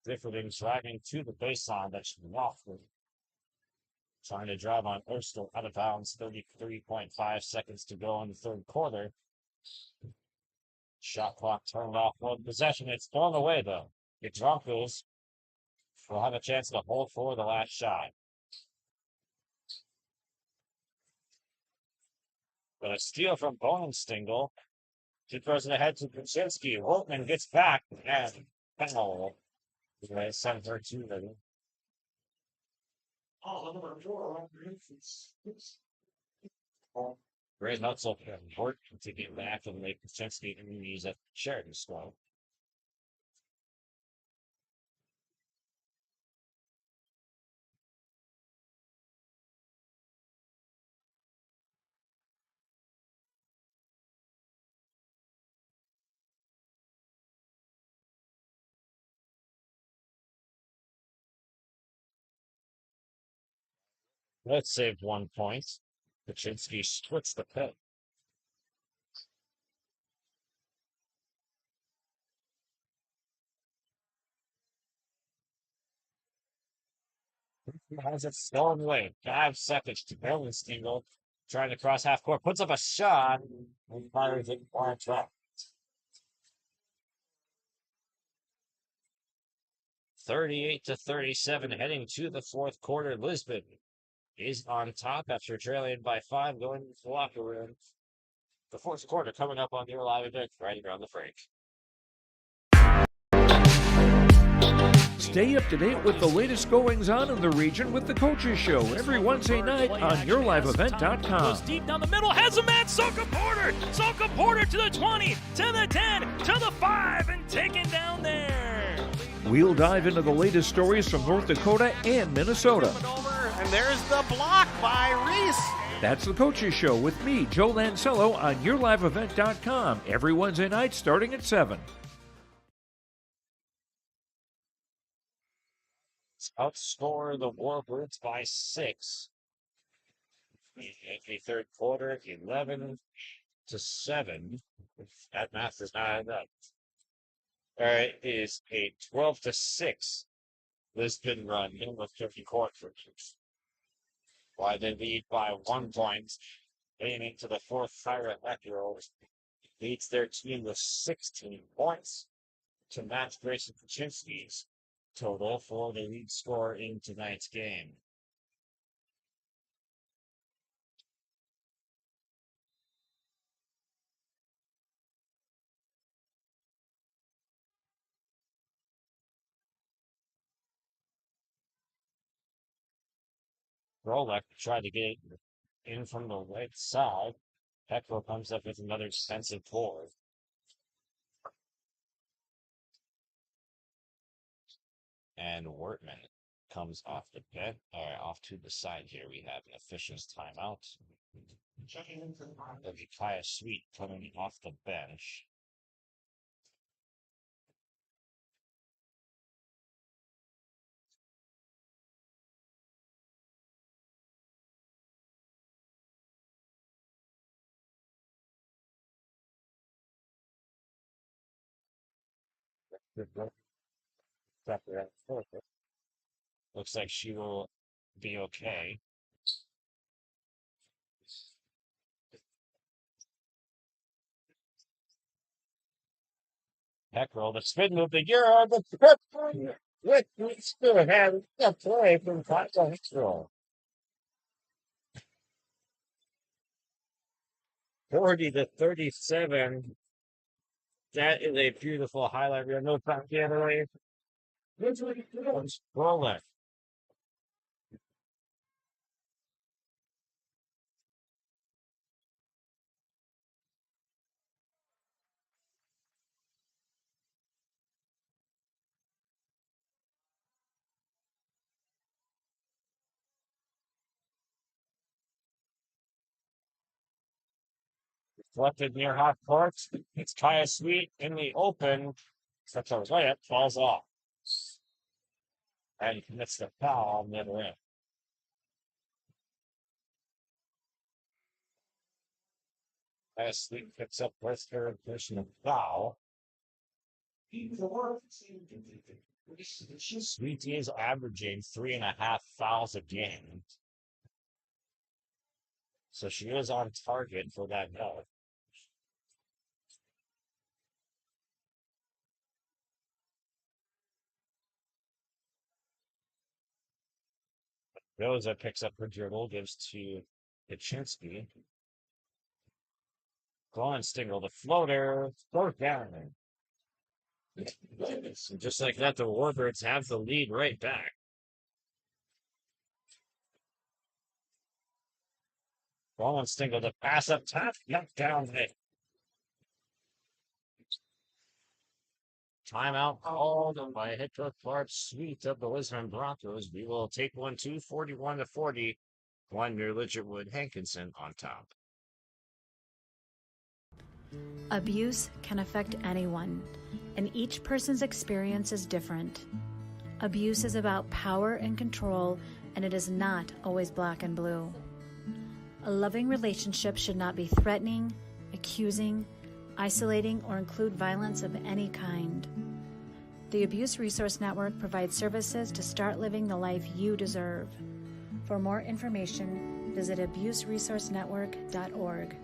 Differding driving to the baseline. That's Wofford. Trying to drive on Oster out of bounds. 33.5 seconds to go in the third quarter. Shot clock turned off. One possession. It's thrown away, though. The Broncos will have a chance to hold for the last shot. But a steal from Bonenstingle. She throws it ahead to Kaczynski. Holtman gets back and foul. 7-13. Great hustle from Horton to get back and make Kaczynski enemies at Sheridan squad. Let's save 1 point. Kaczynski splits the pit. Has it stolen away. 5 seconds to Berlinstengel. Trying to cross half court. Puts up a shot. And fires it wide track. 38-37 heading to the fourth quarter. Lisbon is on top after trailing by 5 going into the locker room. The fourth quarter coming up on your live event right here on the Frank. Stay up to date with the latest goings-on in the region with the Coaches Show every Wednesday night on YourLiveEvent.com. Goes deep down the middle, has a man, Soka Porter! Soka Porter to the 20, to the 10, to the 5, and taken down there. We'll dive into the latest stories from North Dakota and Minnesota. And there's the block by Reese. That's the Coaches Show with me, Joe Lancello, on YourLiveEvent.com every Wednesday night starting at 7. Outscore the Warbirds by 6. In the third quarter, 11-7. That math is not enough. There is a 12-6 Lisbon run in with 50 quarters. While they lead by 1 point, aiming to the fourth fire at Echo, leads their team with 16 points to match Grayson Kaczynski's total for the lead score in tonight's game. Rolek tried to get it in from the right side. Peckrell comes up with another expensive board. And Wortman comes off the bench, or off to the side here. We have an official's timeout. That'll be Kaya Sweet coming off the bench. Looks like she will be okay. Peckrell, the spin move, the Euro, the with still have a play from Peckrell. 40-37. That is a beautiful highlight. We have no time to get away. Rolling. Reflected near half court. It's Kaya Sweet in the open. Steps on his way up, falls off. And commits the foul on the other end. Kaya Sweet picks up first third position of foul. Sweet is averaging 3.5 fouls a game. So she is on target for that note. Rosa picks up her dribble, gives to Kaczynski. Glenstengel, the floater, goes down. So just like that, the Warbirds have the lead right back. Glenstengel, the pass up top, knocked down it. Timeout called by head coach Clark Sweet of the Lisbon Broncos. We will take 1-2, 41-40. Wyndmere, Lidgerwood, Hankinson on top. Abuse can affect anyone, and each person's experience is different. Abuse is about power and control, and it is not always black and blue. A loving relationship should not be threatening, accusing, isolating, or include violence of any kind. The Abuse Resource Network provides services to start living the life you deserve. For more information, visit abuseresourcenetwork.org.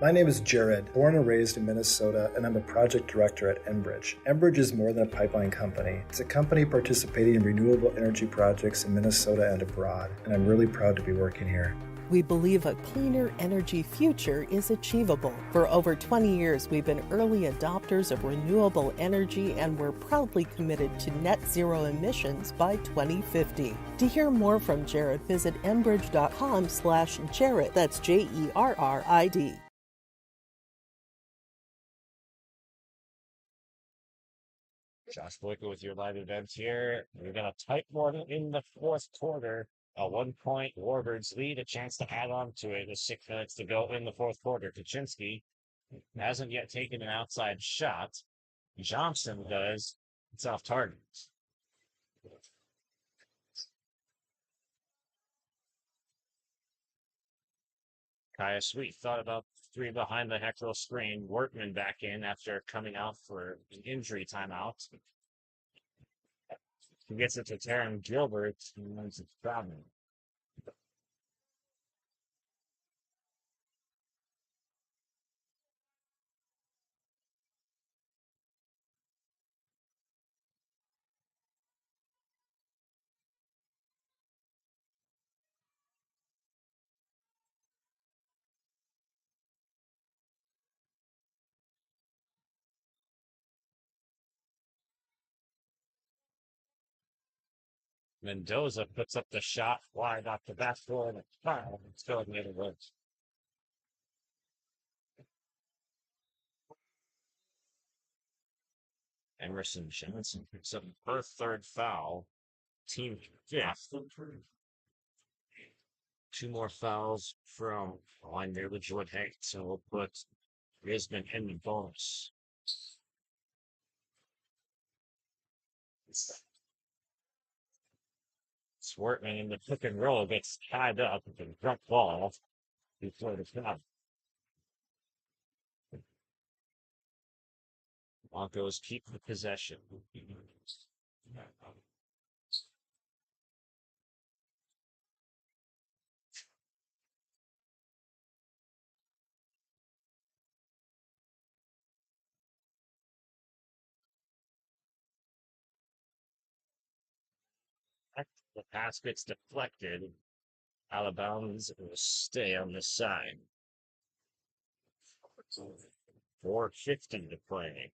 My name is Jared, born and raised in Minnesota, and I'm a project director at Enbridge. Enbridge is more than a pipeline company. It's a company participating in renewable energy projects in Minnesota and abroad, and I'm really proud to be working here. We believe a cleaner energy future is achievable. For over 20 years, we've been early adopters of renewable energy, and we're proudly committed to net zero emissions by 2050. To hear more from Jared, visit enbridge.com/Jared. That's JERRID. Josh Boyka with your live events here. We're going to type one in the fourth quarter. A 1 point Warbirds lead, a chance to add on to it with 6 minutes to go in the fourth quarter. Kaczynski hasn't yet taken an outside shot. Johnson does. It's off target. Kaya Sweet thought about three behind the Heckler screen. Workman back in after coming out for an injury timeout. He gets it to Taryn Gilbert, and then it's traveling. Mendoza puts up the shot wide off the backboard and foul. It's going the other way. Emerson Johnson picks up her third foul. Team fifth. 2 more fouls from Wyndmere, Lidgerwood, Hank. So we'll put Lisbon in the bonus. Swartman in the pick and roll gets tied up with a drop ball before the foul. Broncos keep the possession. The pass gets deflected. Alabama's will stay on the side. 4:50 to play.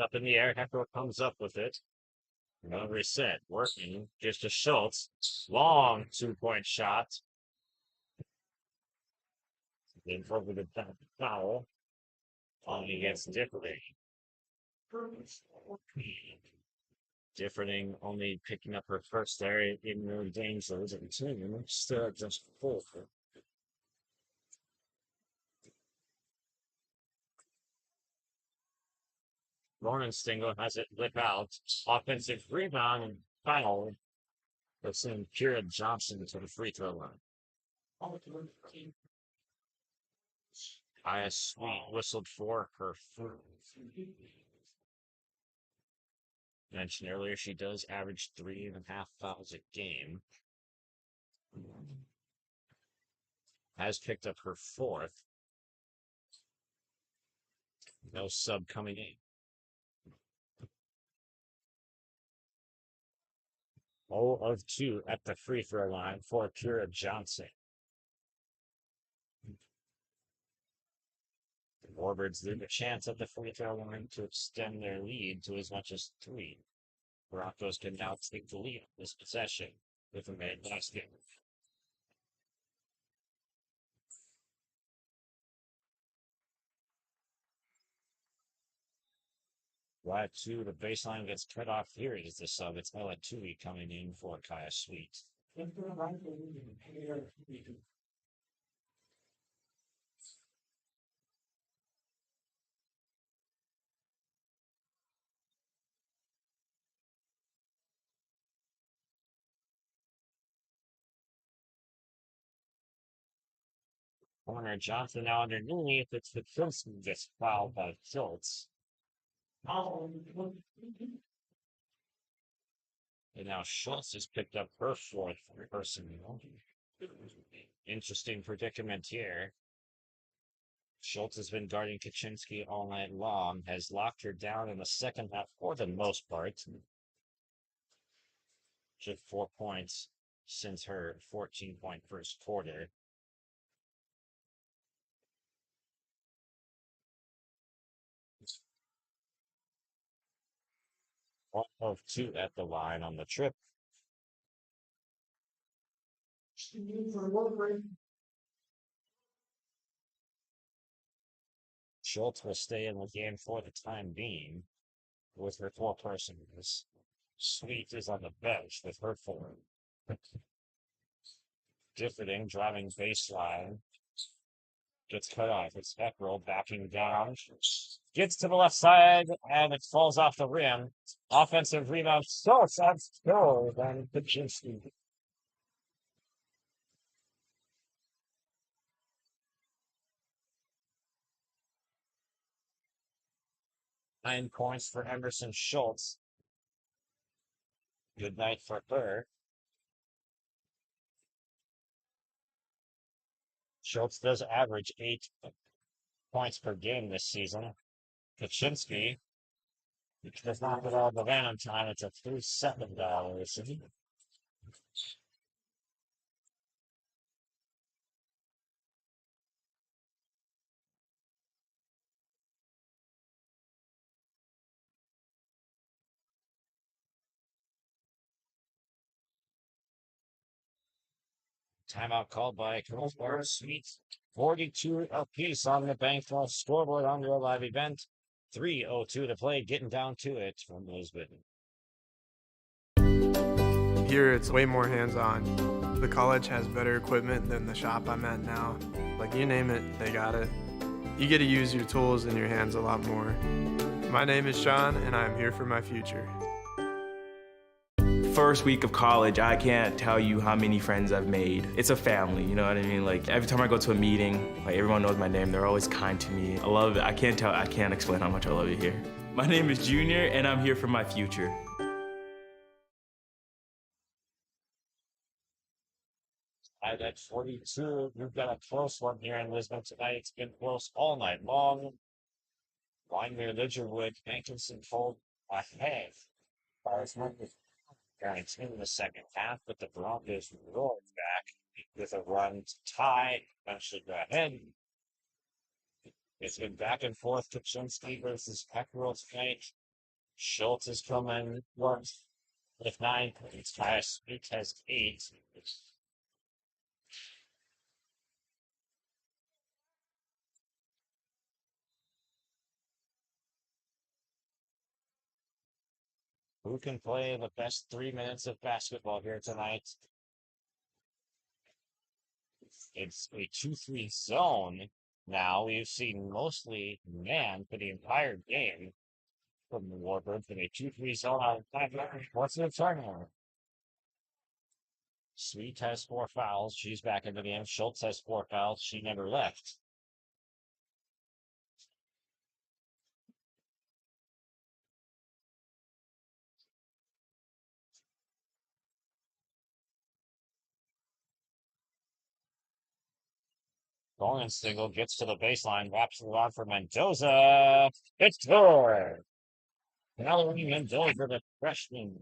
Up in the air, Heckler comes up with it. No reset. Working. Gives to Schultz. Long 2-point shot. Then over the foul. Falling against Differting. Differting only picking up her first there in the danger of the team. Still just 4. Lorenstengel has it lip out. Offensive rebound and foul. They'll send Kira Johnson to the free throw line. Aya Sweet whistled for her foot. Mentioned earlier, she does average 3.5 fouls a game. Has picked up her 4th. No sub coming in. 0 of 2 at the free throw line for Kira Johnson. The Warbirds leave a chance at the free throw line to extend their lead to as much as 3. Broncos can now take the lead on this possession with a made basket. Drive to the baseline gets cut off. Here is the sub. It's Ella Tui coming in for Kaya Sweet. corner. Johnson now underneath. It's the Crimson gets fouled by Schultz. And now Schultz has picked up her fourth personal. Interesting predicament here. Schultz has been guarding Kaczynski all night long, has locked her down in the second half for the most part. Just 4 points since her 14-point first quarter. One of two at the line on the trip. Schultz will stay in the game for the time being with her four persons. Sweet is on the bench with her four. Differting, driving baseline. Gets cut off. It's Eckrell backing down. Gets to the left side, and it falls off the rim. Offensive rebound. So that's goal. Then Kaczynski. Nine points for Emerson Schultz. Good night for her. Schultz does average 8 points per game this season. Kaczynski does not get all the van on time. It's a 3-7 violation. Timeout called by Colbert Sweet. 42 apiece on the bank scoreboard on your live event. 3:02 to play, getting down to it from Lisbon. Here it's way more hands-on. The college has better equipment than the shop I'm at now. Like you name it, they got it. You get to use your tools and your hands a lot more. My name is Sean, and I am here for my future. First week of college, I can't tell you how many friends I've made. It's a family, you know what I mean? Like every time I go to a meeting, like everyone knows my name. They're always kind to me. I love it. I can't explain how much I love it here. My name is Junior, and I'm here for my future. At 42, we've got a close one here in Lisbon tonight. It's been close all night long. Wyndmere, Lidgerwood, Hankinson pulled ahead by as much as in the second half, but the Broncos roared back with a run to tie, eventually go ahead. It's been back and forth. Kaczynski versus Eckrell tonight. Schultz is coming once with 9 points. Sweet has 8. Who can play the best 3 minutes of basketball here tonight? It's a 2-3 zone. Now we've seen mostly man for the entire game from the Warbirds in a 2-3 zone out of 5. What's the turnover? Sweet has 4 fouls. She's back in the game. Schultz has 4 fouls. She never left. Single gets to the baseline, wraps it on for Mendoza. It's good. Valerie Mendoza, the freshman,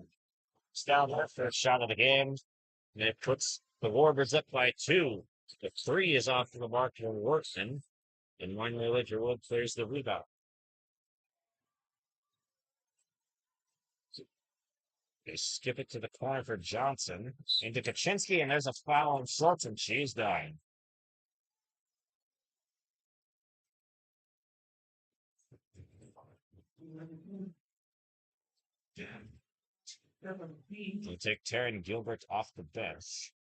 is down her first shot of the game. And it puts the Warbirds up by 2. The 3 is off to the mark for Workson. And Wyndmere Lidgerwood clears the rebound. They skip it to the corner for Johnson. Into Kaczynski, and there's a foul on Schultz, and she's done. We'll take Taryn Gilbert off the bench.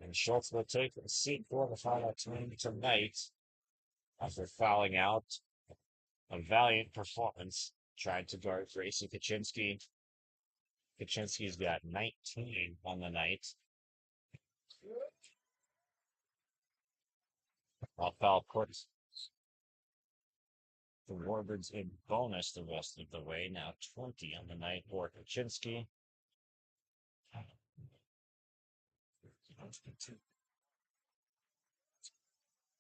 And Schultz will take a seat for the final team tonight after fouling out. A valiant performance. Tried to guard Gracie Kaczynski. Kaczynski's got 19 on the night. While foul puts the Warbirds in bonus the rest of the way. Now 20 on the night for Kaczynski.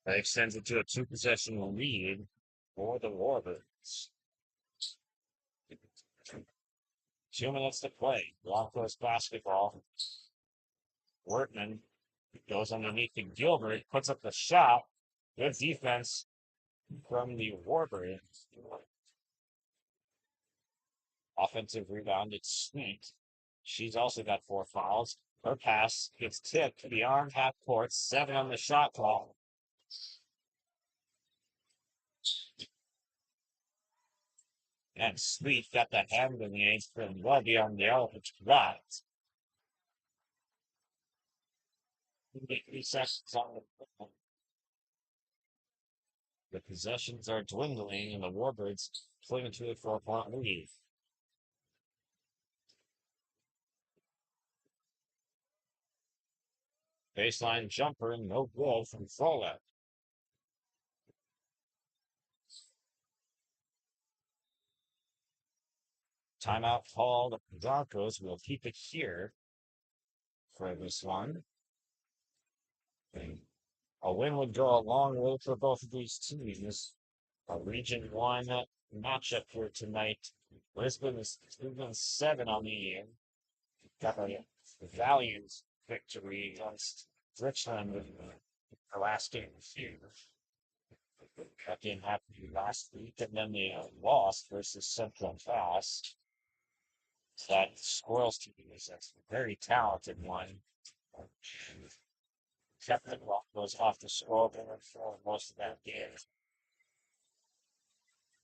That extends it to a 2-possession lead for the Warbirds. 2 minutes to play. Broncos basketball. Wortman goes underneath to Gilbert, puts up the shot. Good defense from the Warbirds. Offensive rebound, it's Sweet. She's also got 4 fouls. Her pass gets tipped beyond half court. 7 on the shot clock. And Sweet got the hand in the ace from well beyond the elephant shot. 3 seconds on the possessions are dwindling, and the Warbirds cling to a 4-point lead. Baseline jumper, no good from Follett. Timeout called. The Broncos will keep it here for this one. A win would go a long way for both of these teams. A Region 1 matchup here tonight. Lisbon is 2-7 on the year. Got a Valiant victory against Richmond in the last game of the year. That didn't happen last week, and then they lost versus Central Fast. That Squirrels team is a very talented one. Kept the Broncos off the scoreboard for most of that game.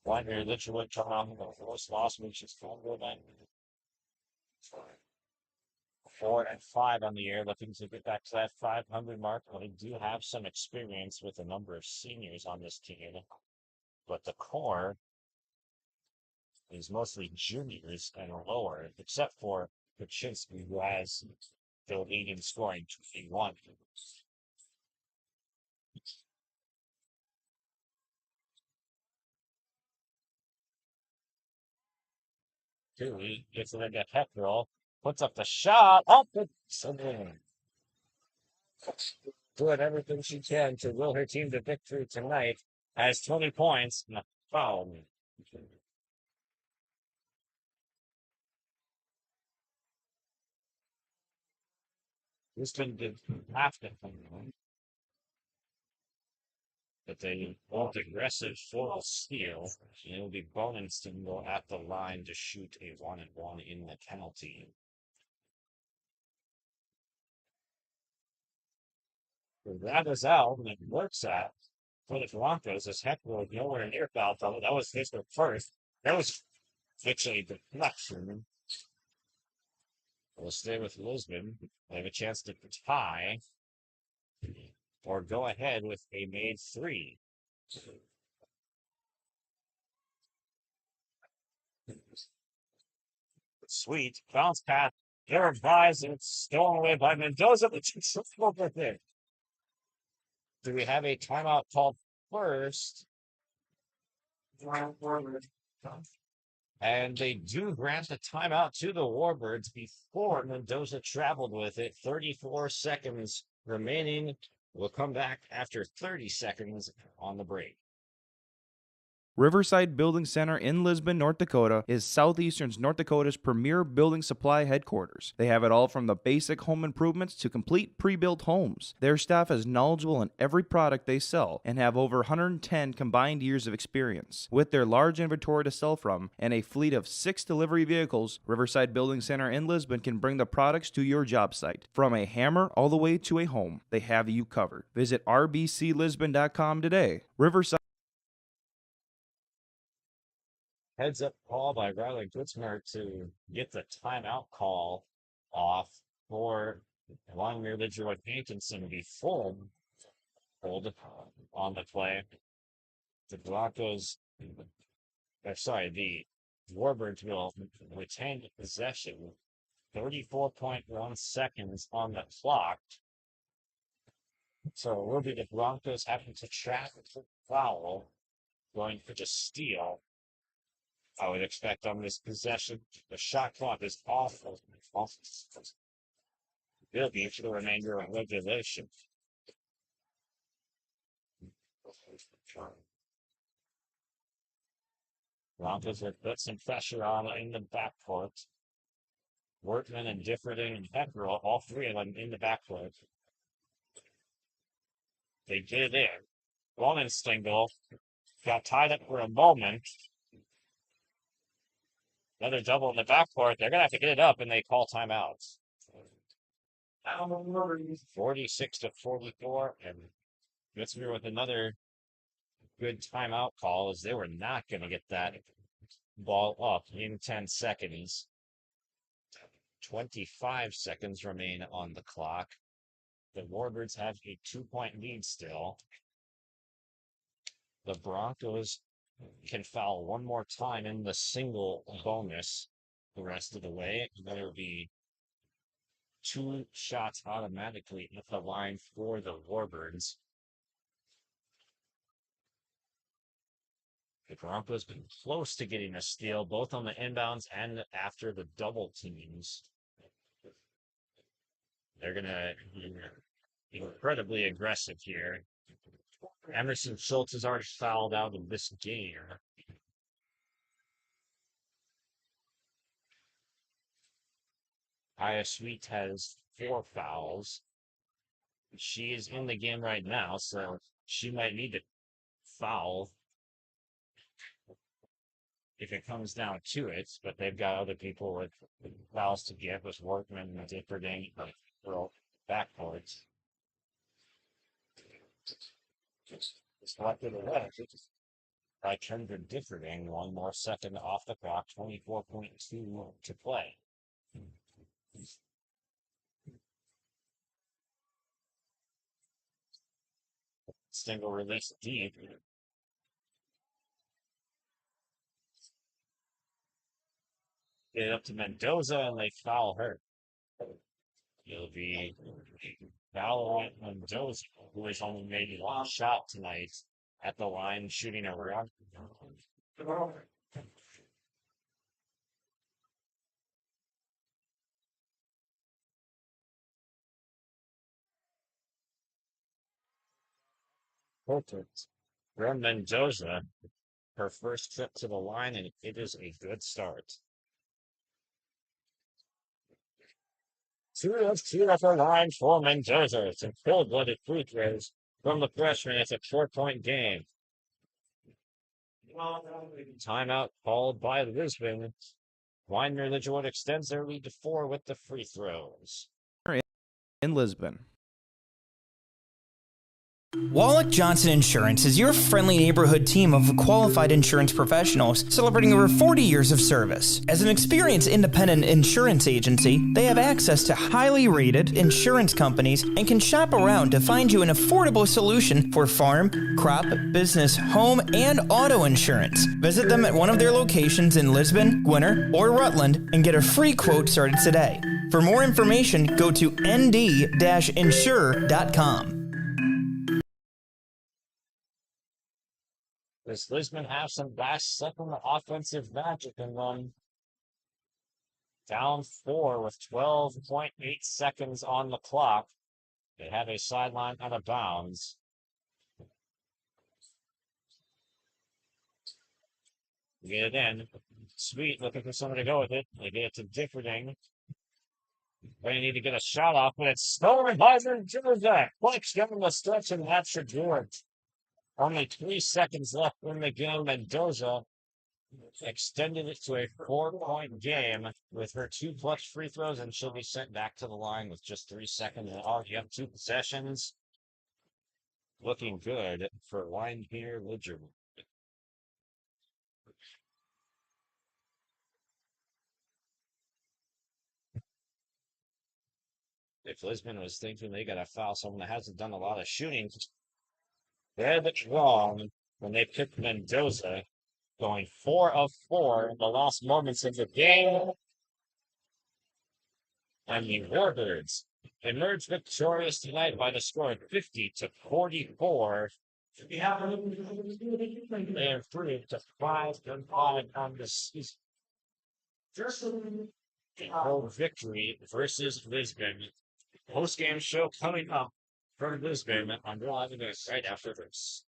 Wyndmere Lidgerwood come out in the first loss, which is 4-5 on the year, looking to get back to that 500 mark. But they do have some experience with a number of seniors on this team, but the core is mostly juniors and lower, except for Kaczynski, who has the lead in scoring 21. He gets it into Heckrell, puts up the shot. Oh, good. Doing everything she can to will her team to victory tonight. Has 20 points and a foul. Houston did half the thing, but they won't aggressive full steal. It'll be Boningston will at the line to shoot a 1-and-1 in the penalty. That is out, and it works out for the Broncos as Heckler nowhere near foul trouble. That was his first. That was actually the deflection. We'll stay with Lisbon. They have a chance to tie or go ahead with a made 3. Sweet bounce pass. Jared buys and it's stolen away by Mendoza. Do we have a timeout called first? And they do grant the timeout to the Warbirds before Mendoza traveled with it. 34 seconds remaining. We'll come back after 30 seconds on the break. Riverside Building Center in Lisbon, North Dakota is Southeastern's North Dakota's premier building supply headquarters. They have it all from the basic home improvements to complete pre-built homes. Their staff is knowledgeable in every product they sell and have over 110 combined years of experience. With their large inventory to sell from and a fleet of 6 delivery vehicles, Riverside Building Center in Lisbon can bring the products to your job site. From a hammer all the way to a home, they have you covered. Visit rbclisbon.com today. Riverside Heads up call by Riley Wyndmere to get the timeout call off for Wyndmere Lidgerwood Hankinson to be full hold on the play. The Broncos, the Warbirds will retain the possession. 34.1 seconds on the clock. So it will be the Broncos having to trap the foul, going for the steal. I would expect on this possession, the shot clock is awful. Will be for the remainder of regulation. Broncos have put some pressure on in the backcourt. Workman and Differding and Pepperell, all three of them in the backcourt. They get it in. Wallenstengel got tied up for a moment. Another double in the backcourt. They're going to have to get it up, and they call timeouts. 46 to 44, and Wyndmere with another good timeout call, as they were not going to get that ball up in 10 seconds. 25 seconds remain on the clock. The Warbirds have a 2-point lead still. The Broncos can foul one more time in the single bonus the rest of the way. There will be 2 shots automatically at the line for the Warbirds. The Broncos been close to getting a steal, both on the inbounds and after the double teams. They're going to be incredibly aggressive here. Emerson Schultz has already fouled out of this game. Aya Sweet has 4 fouls. She is in the game right now, so she might need to foul if it comes down to it, but they've got other people with fouls to give, with Workman and Differding for backcourts. Just left it away. By Kendra Differding, 1 more second off the clock, 24.2 to play. Single release deep. Get it up to Mendoza, and they foul her. It'll be Valorant Mendoza, who has only made 1 shot tonight at the line, shooting around. Perfect. From Mendoza, her first trip to the line, and it is a good start. 2 of 2 at the line for Mendoza. Some cold-blooded free throws from the freshman. It's a 4-point game. Timeout called by Lisbon. Wyndmere Lidgerwood extends their lead to 4 with the free throws. In Lisbon. Wallach Johnson Insurance is your friendly neighborhood team of qualified insurance professionals celebrating over 40 years of service. As an experienced independent insurance agency, they have access to highly rated insurance companies and can shop around to find you an affordable solution for farm, crop, business, home, and auto insurance. Visit them at one of their locations in Lisbon, Wyndmere, or Rutland and get a free quote started today. For more information, go to nd-insure.com. Does Lisbon have some last second offensive magic in them? Down 4 with 12.8 seconds on the clock. They have a sideline out of bounds. Get it in. Sweet, looking for someone to go with it. They get it to Differding. They need to get a shot off, but it's stolen by Mendoza. Clicks down the stretch, and that should do it. Only 3 seconds left in the game. Mendoza extended it to a 4-point game with her 2 clutch free throws, and she'll be sent back to the line with just 3 seconds. And already have 2 possessions. Looking good for Wyndmere Lidgerwood. If Lisbon was thinking they got to foul someone that hasn't done a lot of shooting, they're wrong when they picked Mendoza, going 4 of 4 in the last moments of the game. And the Warbirds emerged victorious tonight by the score of 50-44. They improved to 5-5 on the season. Home victory versus Lisbon. Post-game show coming up from Lisbon on Live Event right after this.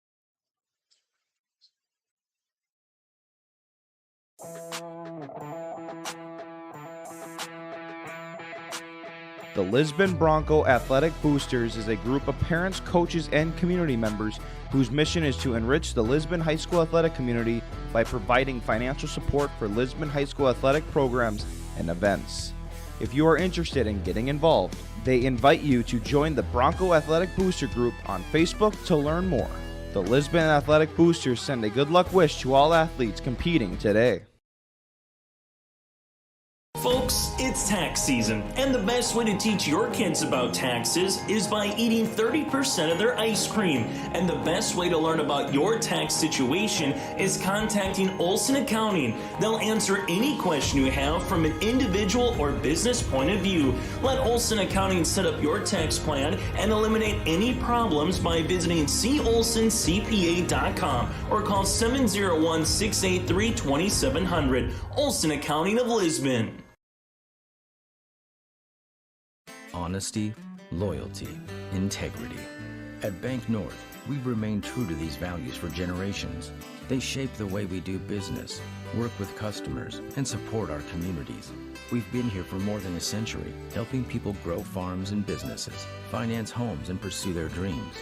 The Lisbon Bronco Athletic Boosters is a group of parents, coaches, and community members whose mission is to enrich the Lisbon High School athletic community by providing financial support for Lisbon High School athletic programs and events. If you are interested in getting involved, they invite you to join the Bronco Athletic Booster Group on Facebook to learn more. The Lisbon Athletic Boosters send a good luck wish to all athletes competing today. Folks, it's tax season, and the best way to teach your kids about taxes is by eating 30% of their ice cream. And the best way to learn about your tax situation is contacting Olson Accounting. They'll answer any question you have from an individual or business point of view. Let Olson Accounting set up your tax plan and eliminate any problems by visiting colsoncpa.com or call 701-683-2700. Olson Accounting of Lisbon. Honesty, loyalty, integrity. At Bank North, we've remained true to these values for generations. They shape the way we do business, work with customers, and support our communities. We've been here for more than a century, helping people grow farms and businesses, finance homes, and pursue their dreams.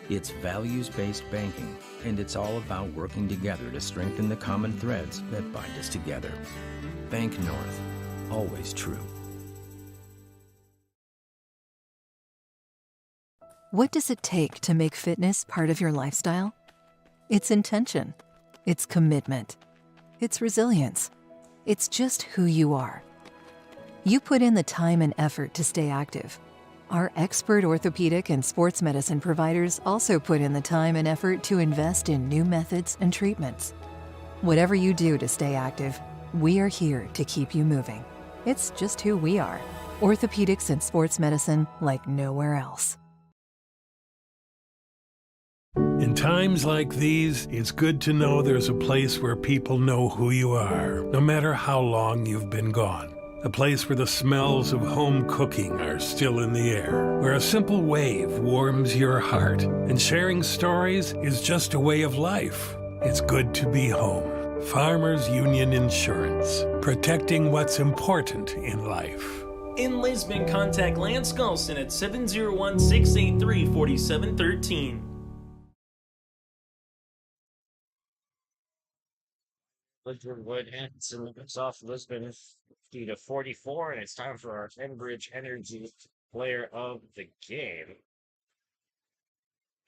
It's values-based banking, and it's all about working together to strengthen the common threads that bind us together. Bank North, always true. What does it take to make fitness part of your lifestyle? It's intention. It's commitment. It's resilience. It's just who you are. You put in the time and effort to stay active. Our expert orthopedic and sports medicine providers also put in the time and effort to invest in new methods and treatments. Whatever you do to stay active, we are here to keep you moving. It's just who we are. Orthopedics and sports medicine like nowhere else. In times like these, it's good to know there's a place where people know who you are, no matter how long you've been gone. A place where the smells of home cooking are still in the air, where a simple wave warms your heart, and sharing stories is just a way of life. It's good to be home. Farmers Union Insurance, protecting what's important in life. In Lisbon, contact Lance Gulson at 701-683-4713. Lidgerwood hits off Lisbon 50-44, and it's time for our Enbridge Energy player of the game.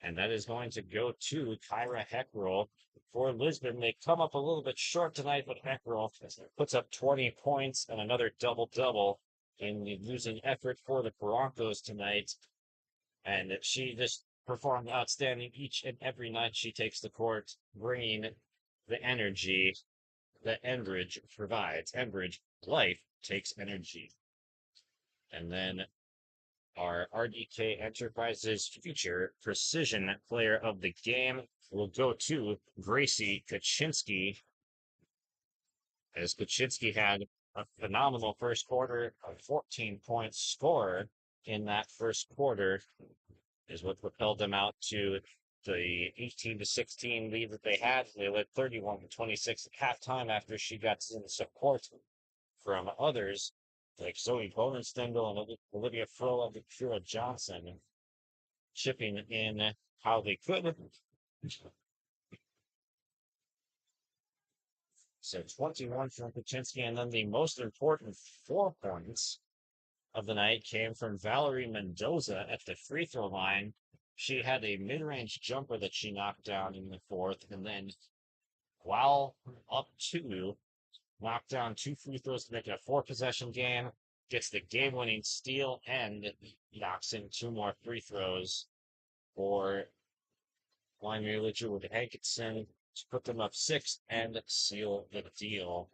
And that is going to go to Kyra Heckrell. For Lisbon, they come up a little bit short tonight, but Heckrell puts up 20 points and another double-double in the losing effort for the Broncos tonight. And she just performed outstanding each and every night she takes the court, bringing the energy that Enbridge provides. Enbridge, life takes energy. And then our RDK Enterprises Future Precision Player of the Game will go to Gracie Kaczynski, as Kaczynski had a phenomenal first quarter, a 14-point score in that first quarter is what propelled them out to the 18-16 lead that they had. They led 31-26 at halftime after she got some support from others like Zoe Bonenstengel and Olivia Froh and Kira Johnson chipping in how they could. So 21 from Kaczynski, and then the most important 4 points of the night came from Valerie Mendoza at the free throw line. She had a mid-range jumper that she knocked down in the fourth, and then while up 2, knocked down 2 free throws to make it a 4-possession game, gets the game-winning steal, and knocks in 2 more free throws for Wyndmere Lidgerwood Hankinson to put them up 6 and seal the deal.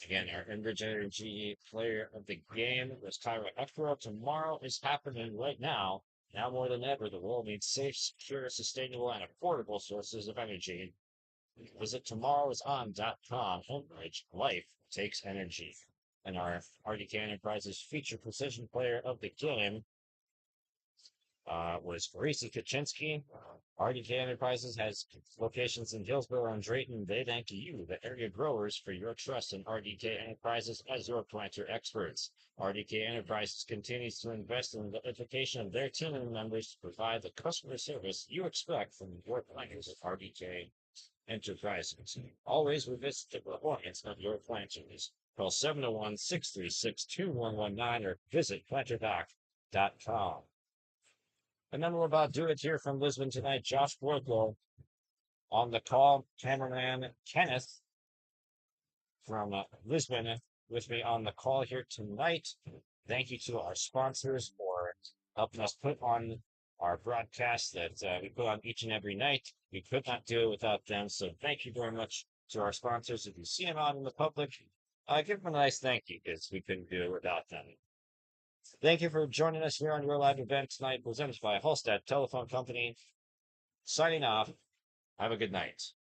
Again, our Enbridge Energy player of the game was Kyra Eckrow. Tomorrow is happening right now. Now more than ever, the world needs safe, secure, sustainable, and affordable sources of energy. Visit tomorrowison.com. Enbridge, life takes energy. And our RDK Enterprises feature precision player of the game was Gracie Kaczynski. RDK Enterprises has locations in Hillsborough and Drayton. They thank you, the area growers, for your trust in RDK Enterprises as your planter experts. RDK Enterprises continues to invest in the education of their team members to provide the customer service you expect from your planters at RDK Enterprises. Always revisit the performance of your planters. Call 701-636-2119 or visit planterdoc.com. And then we're about to do it here from Lisbon tonight. Josh Borgo on the call. Cameraman Kenneth from Lisbon with me on the call here tonight. Thank you to our sponsors for helping us put on our broadcast that we put on each and every night. We could not do it without them. So thank you very much to our sponsors. If you see them out in the public, give them a nice thank you because we couldn't do it without them. Thank you for joining us here on your live event tonight, presented by Halstead Telephone Company. Signing off. Have a good night.